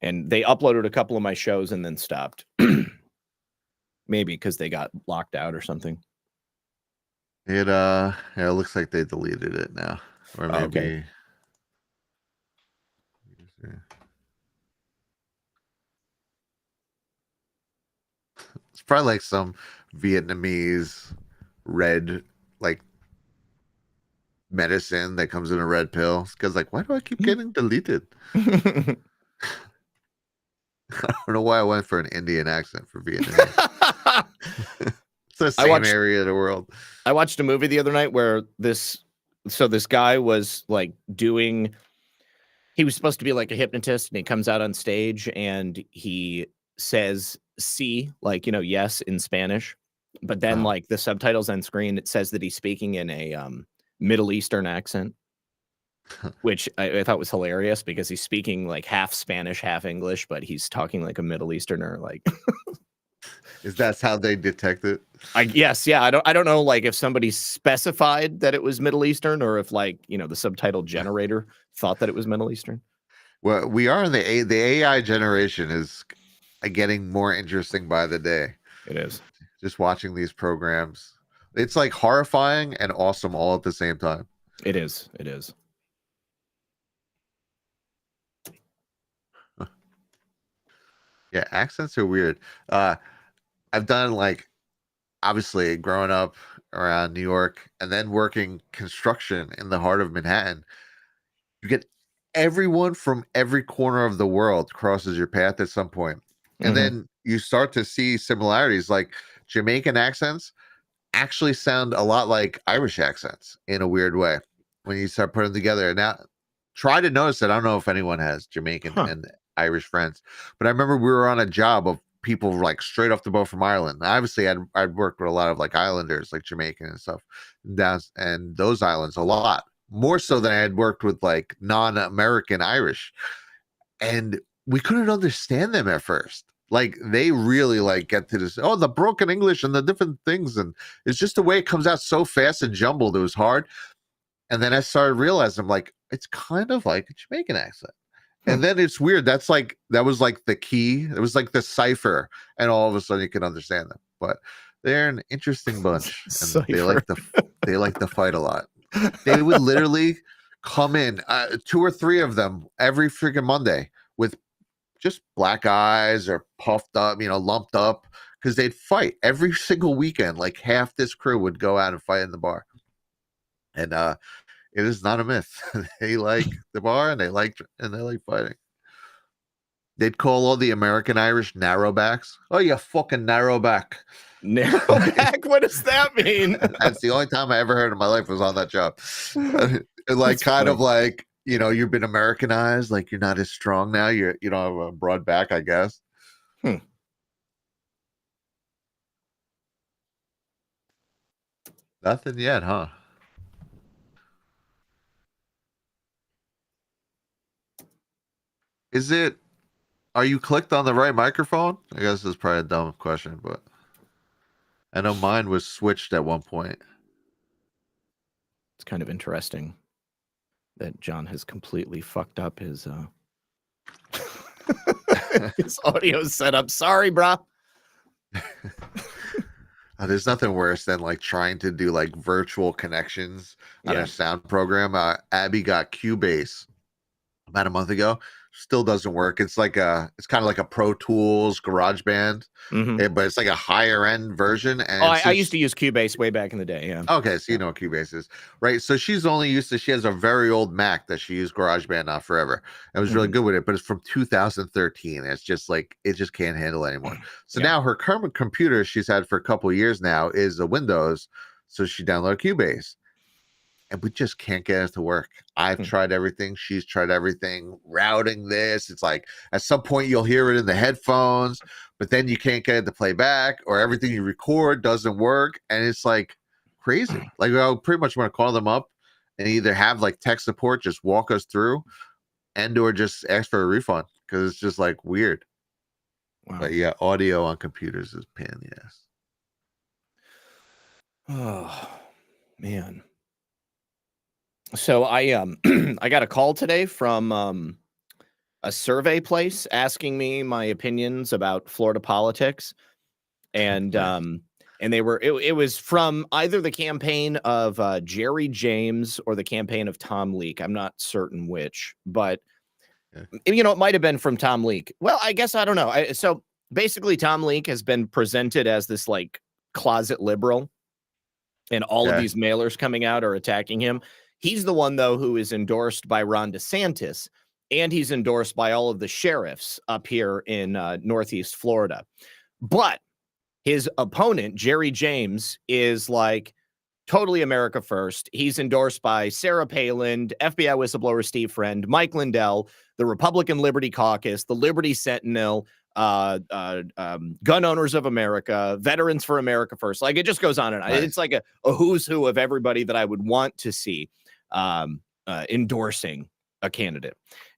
And they uploaded a couple of my shows and then stopped. Maybe because they got locked out or something. It looks like they deleted it now. Or maybe okay. It's probably like some Vietnamese red like medicine that comes in a red pill. Because like, why do I keep getting deleted? I don't know why I went for an Indian accent for Vietnamese. It's the same area of the world. I watched a movie the other night where this guy was like he was supposed to be like a hypnotist, and he comes out on stage and he says "sí," like, yes in Spanish, but then like the subtitles on screen, it says that he's speaking in a Middle Eastern accent, which I thought was hilarious because he's speaking like half Spanish, half English, but he's talking like a Middle Easterner. Like, Is that how they detect it? Yes, yeah. I don't know like if somebody specified that it was Middle Eastern or if like, the subtitle generator thought that it was Middle Eastern. Well, we are in the AI generation is getting more interesting by the day. It is. Just watching these programs. It's like horrifying and awesome all at the same time. It is. It is. Yeah, accents are weird. I've done like obviously growing up around New York and then working construction in the heart of Manhattan. You get everyone from every corner of the world crosses your path at some point. And then you start to see similarities like Jamaican accents actually sound a lot like Irish accents in a weird way when you start putting them together. Now, try to notice that. I don't know if anyone has Jamaican and Irish friends, but I remember we were on a job of people like straight off the boat from Ireland. Obviously, I'd worked with a lot of like Islanders, like Jamaican and stuff, and those islands a lot more so than I had worked with like non-American Irish, and we couldn't understand them at first. Like they really like get to this, the broken English and the different things, and it's just the way it comes out so fast and jumbled. It was hard, and then I started realizing, I'm like, it's kind of like a Jamaican accent. And then it's weird. That was like the key. It was like the cipher, and all of a sudden you can understand them. But they're an interesting bunch, and they like to fight a lot. They would literally come in, 2 or 3 of them every freaking Monday with just black eyes or puffed up, lumped up, because they'd fight every single weekend. Like half this crew would go out and fight in the bar, and it is not a myth. They like the bar and they like fighting. They'd call all the American Irish narrowbacks. Oh, you fucking narrowback. Narrowback? What does that mean? That's the only time I ever heard in my life was on that job. Like kind of like, you've been Americanized, like you're not as strong now. You don't have a broad back, I guess. Nothing yet, huh? Are you clicked on the right microphone? I guess this is probably a dumb question, but I know mine was switched at one point. It's kind of interesting that John has completely fucked up his his audio setup. Sorry, brah. There's nothing worse than like trying to do like virtual connections on a sound program. Abby got Cubase about a month ago. Still doesn't work. It's kind of like a Pro Tools GarageBand, but it's like a higher end version. And I used to use Cubase way back in the day. Yeah. Okay, so you know what Cubase is, right? So she's only used to. She has a very old Mac that she used GarageBand on forever. It was really good with it, but it's from 2013. It's just like it just can't handle it anymore. So now her current computer she's had for a couple of years now is a Windows. So she downloaded Cubase. And we just can't get it to work. I've tried everything. She's tried everything. Routing this. It's like at some point you'll hear it in the headphones, but then you can't get it to play back, or everything you record doesn't work. And it's like crazy. Like I pretty much want to call them up and either have like tech support just walk us through or just ask for a refund because it's just like weird. Wow. But yeah, audio on computers is pain, yes. Oh, man. So I I got a call today from a survey place asking me my opinions about Florida politics, and they were it was from either the campaign of Jerry James or the campaign of Tom Leak. I'm not certain which, but it might have been from Tom Leak. Well, I guess I don't know. So basically, Tom Leak has been presented as this like closet liberal, and all of these mailers coming out are attacking him. He's the one, though, who is endorsed by Ron DeSantis, and he's endorsed by all of the sheriffs up here in Northeast Florida. But his opponent, Jerry James, is like totally America first. He's endorsed by Sarah Palin, FBI whistleblower Steve Friend, Mike Lindell, the Republican Liberty Caucus, the Liberty Sentinel, Gun Owners of America, Veterans for America First. Like it just goes on and on. Right. It's like a who's who of everybody that I would want to see endorsing a candidate.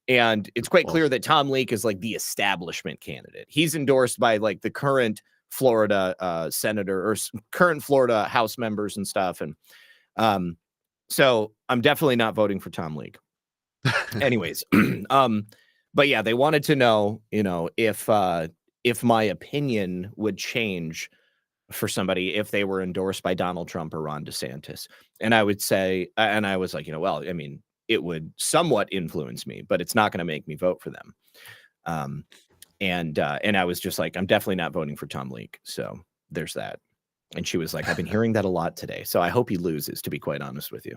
And it's quite clear that Tom Leak is like the establishment candidate. He's endorsed by like the current Florida senator or current Florida House members and stuff. And so I'm definitely not voting for Tom League. Anyways, but yeah, they wanted to know, if my opinion would change for somebody if they were endorsed by Donald Trump or Ron DeSantis. And I would say, and I was like, well, I mean, it would somewhat influence me, but it's not going to make me vote for them. And I was just like, I'm definitely not voting for Tom League. So there's that. And she was like, I've been hearing that a lot today. So I hope he loses, to be quite honest with you.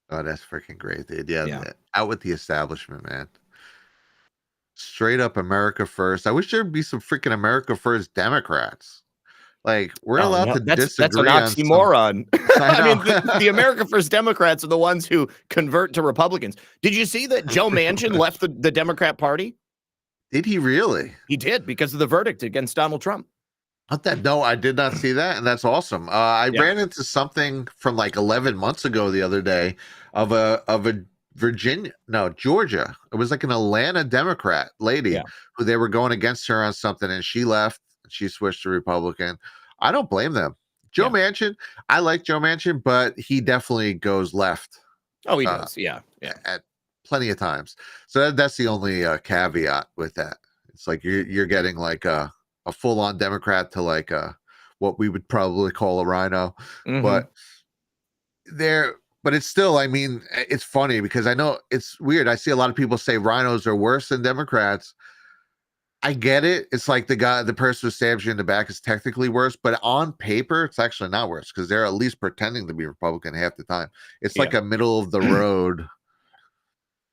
Oh, that's freaking great, dude. Yeah. Out with the establishment, man. Straight up America first. I wish there'd be some freaking America first Democrats. Like, we're allowed to disagree. That's an oxymoron. I mean, the America First Democrats are the ones who convert to Republicans. Did you see that Joe Manchin left the Democrat Party? Did he really? He did, because of the verdict against Donald Trump. No, I did not see that, and that's awesome. I ran into something from like 11 months ago the other day of a Georgia. It was like an Atlanta Democrat lady who they were going against her on something, and she left. She switched to Republican. I don't blame them. Joe Manchin, I like Joe Manchin, but he definitely goes left. Oh, he does. Yeah. At plenty of times. So that's the only caveat with that. It's like you're getting like a full-on Democrat to like what we would probably call a rhino. Mm-hmm. But it's still, I mean, it's funny because I know it's weird. I see a lot of people say rhinos are worse than Democrats. I get it. It's like the person who stabs you in the back is technically worse, but on paper, it's actually not worse because they're at least pretending to be Republican half the time. It's like a middle of the road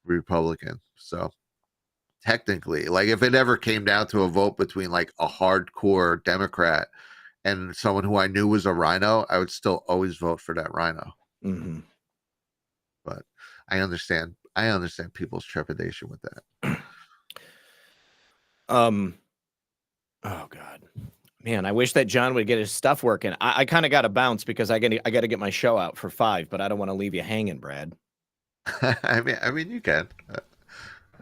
Republican. So technically, like if it ever came down to a vote between like a hardcore Democrat and someone who I knew was a rhino, I would still always vote for that rhino. Mm-hmm. But I understand people's trepidation with that. Oh God, man, I wish that John would get his stuff working. I kind of got to bounce because I got to get my show out for 5, but I don't want to leave you hanging, Brad. I mean, you can.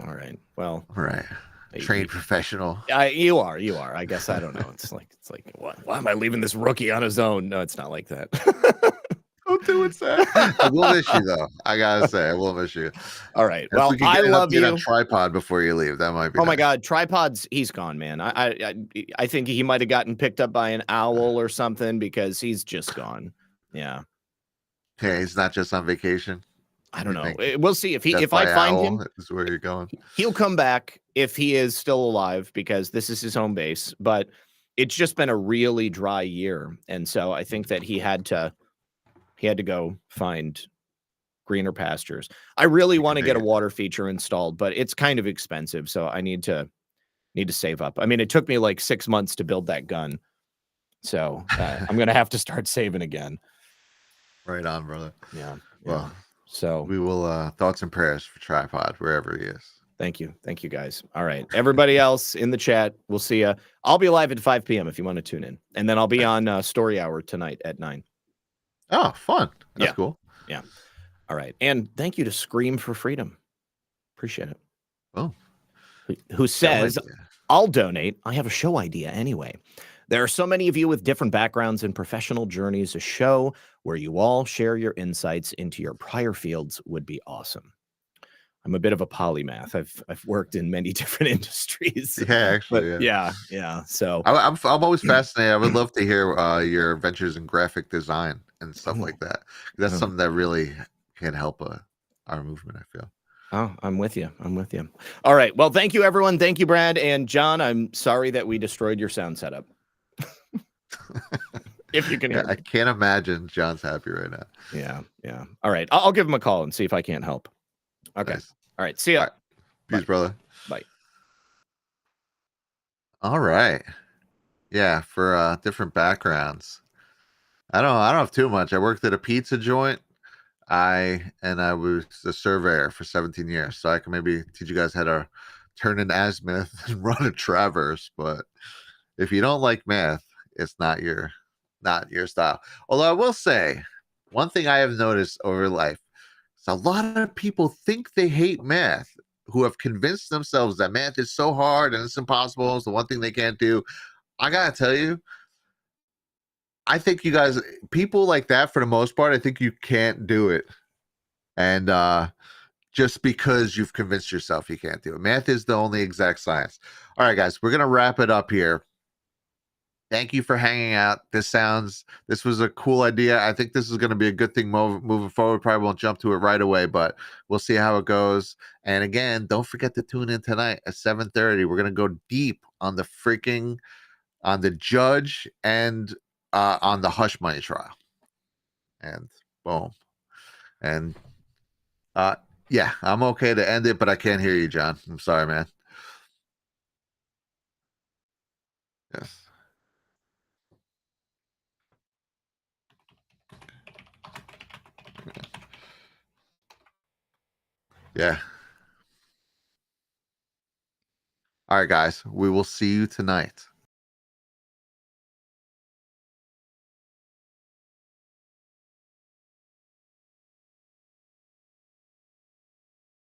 All right. Well, all right. Trained professional. You are. I guess I don't know. It's like why am I leaving this rookie on his own? No, it's not like that. Don't do it, Sam. I will miss you though. I gotta say, I will miss you. All right. Well, I love you. On tripod before you leave. That might be. Oh my God, tripod's he's gone, man. I think he might have gotten picked up by an owl or something because he's just gone. Yeah. Okay, he's not just on vacation. I don't know. We'll see if I find him. Is where you're going. He'll come back if he is still alive because this is his home base. But it's just been a really dry year, and so I think that he had to go find greener pastures. I really want to get a water feature installed, but it's kind of expensive, so I need to save up. I mean, it took me like 6 months to build that gun, so I'm gonna have to start saving again. Right on, brother. Yeah. Well. So we will thoughts and prayers for tripod wherever he is. Thank you guys. All right, everybody else in the chat, we'll see you. I'll be live at 5 p.m. if you want to tune in, and then I'll be on Story Hour tonight at 9. Oh, fun. That's cool. Yeah. All right, and thank you to Scream for Freedom. Appreciate it. Oh, who says I'll donate? I have a show idea anyway. There are so many of you with different backgrounds and professional journeys. A show where you all share your insights into your prior fields would be awesome. I'm a bit of a polymath. I've worked in many different industries. Yeah, actually. Yeah. So I'm always fascinated. I would love to hear your adventures in graphic design and stuff like that. That's something that really can help our movement, I feel. Oh, I'm with you. All right. Well, thank you, everyone. Thank you, Brad and John. I'm sorry that we destroyed your sound setup. If you can hear me. I can't imagine John's happy right now. Yeah. All right. I'll give him a call and see if I can't help. Okay. Nice. All right. See ya. Right. Peace, brother. Bye. All right. Yeah, for different backgrounds. I don't have too much. I worked at a pizza joint. I was a surveyor for 17 years, so I can maybe teach you guys how to turn an azimuth and run a traverse. But if you don't like math, it's not your style. Although I will say, one thing I have noticed over life is a lot of people think they hate math who have convinced themselves that math is so hard and it's impossible. It's the one thing they can't do. I gotta tell you, I think you guys, people like that, for the most part, I think you can't do it. And just because you've convinced yourself you can't do it. Math is the only exact science. All right, guys, we're going to wrap it up here. Thank you for hanging out. This was a cool idea. I think this is going to be a good thing moving forward. Probably won't jump to it right away, but we'll see how it goes. And again, don't forget to tune in tonight at 7:30. We're going to go deep on the judge and on the hush money trial. And boom. And yeah, I'm okay to end it, but I can't hear you, John. I'm sorry, man. Yes. Yeah. All right, guys. We will see you tonight.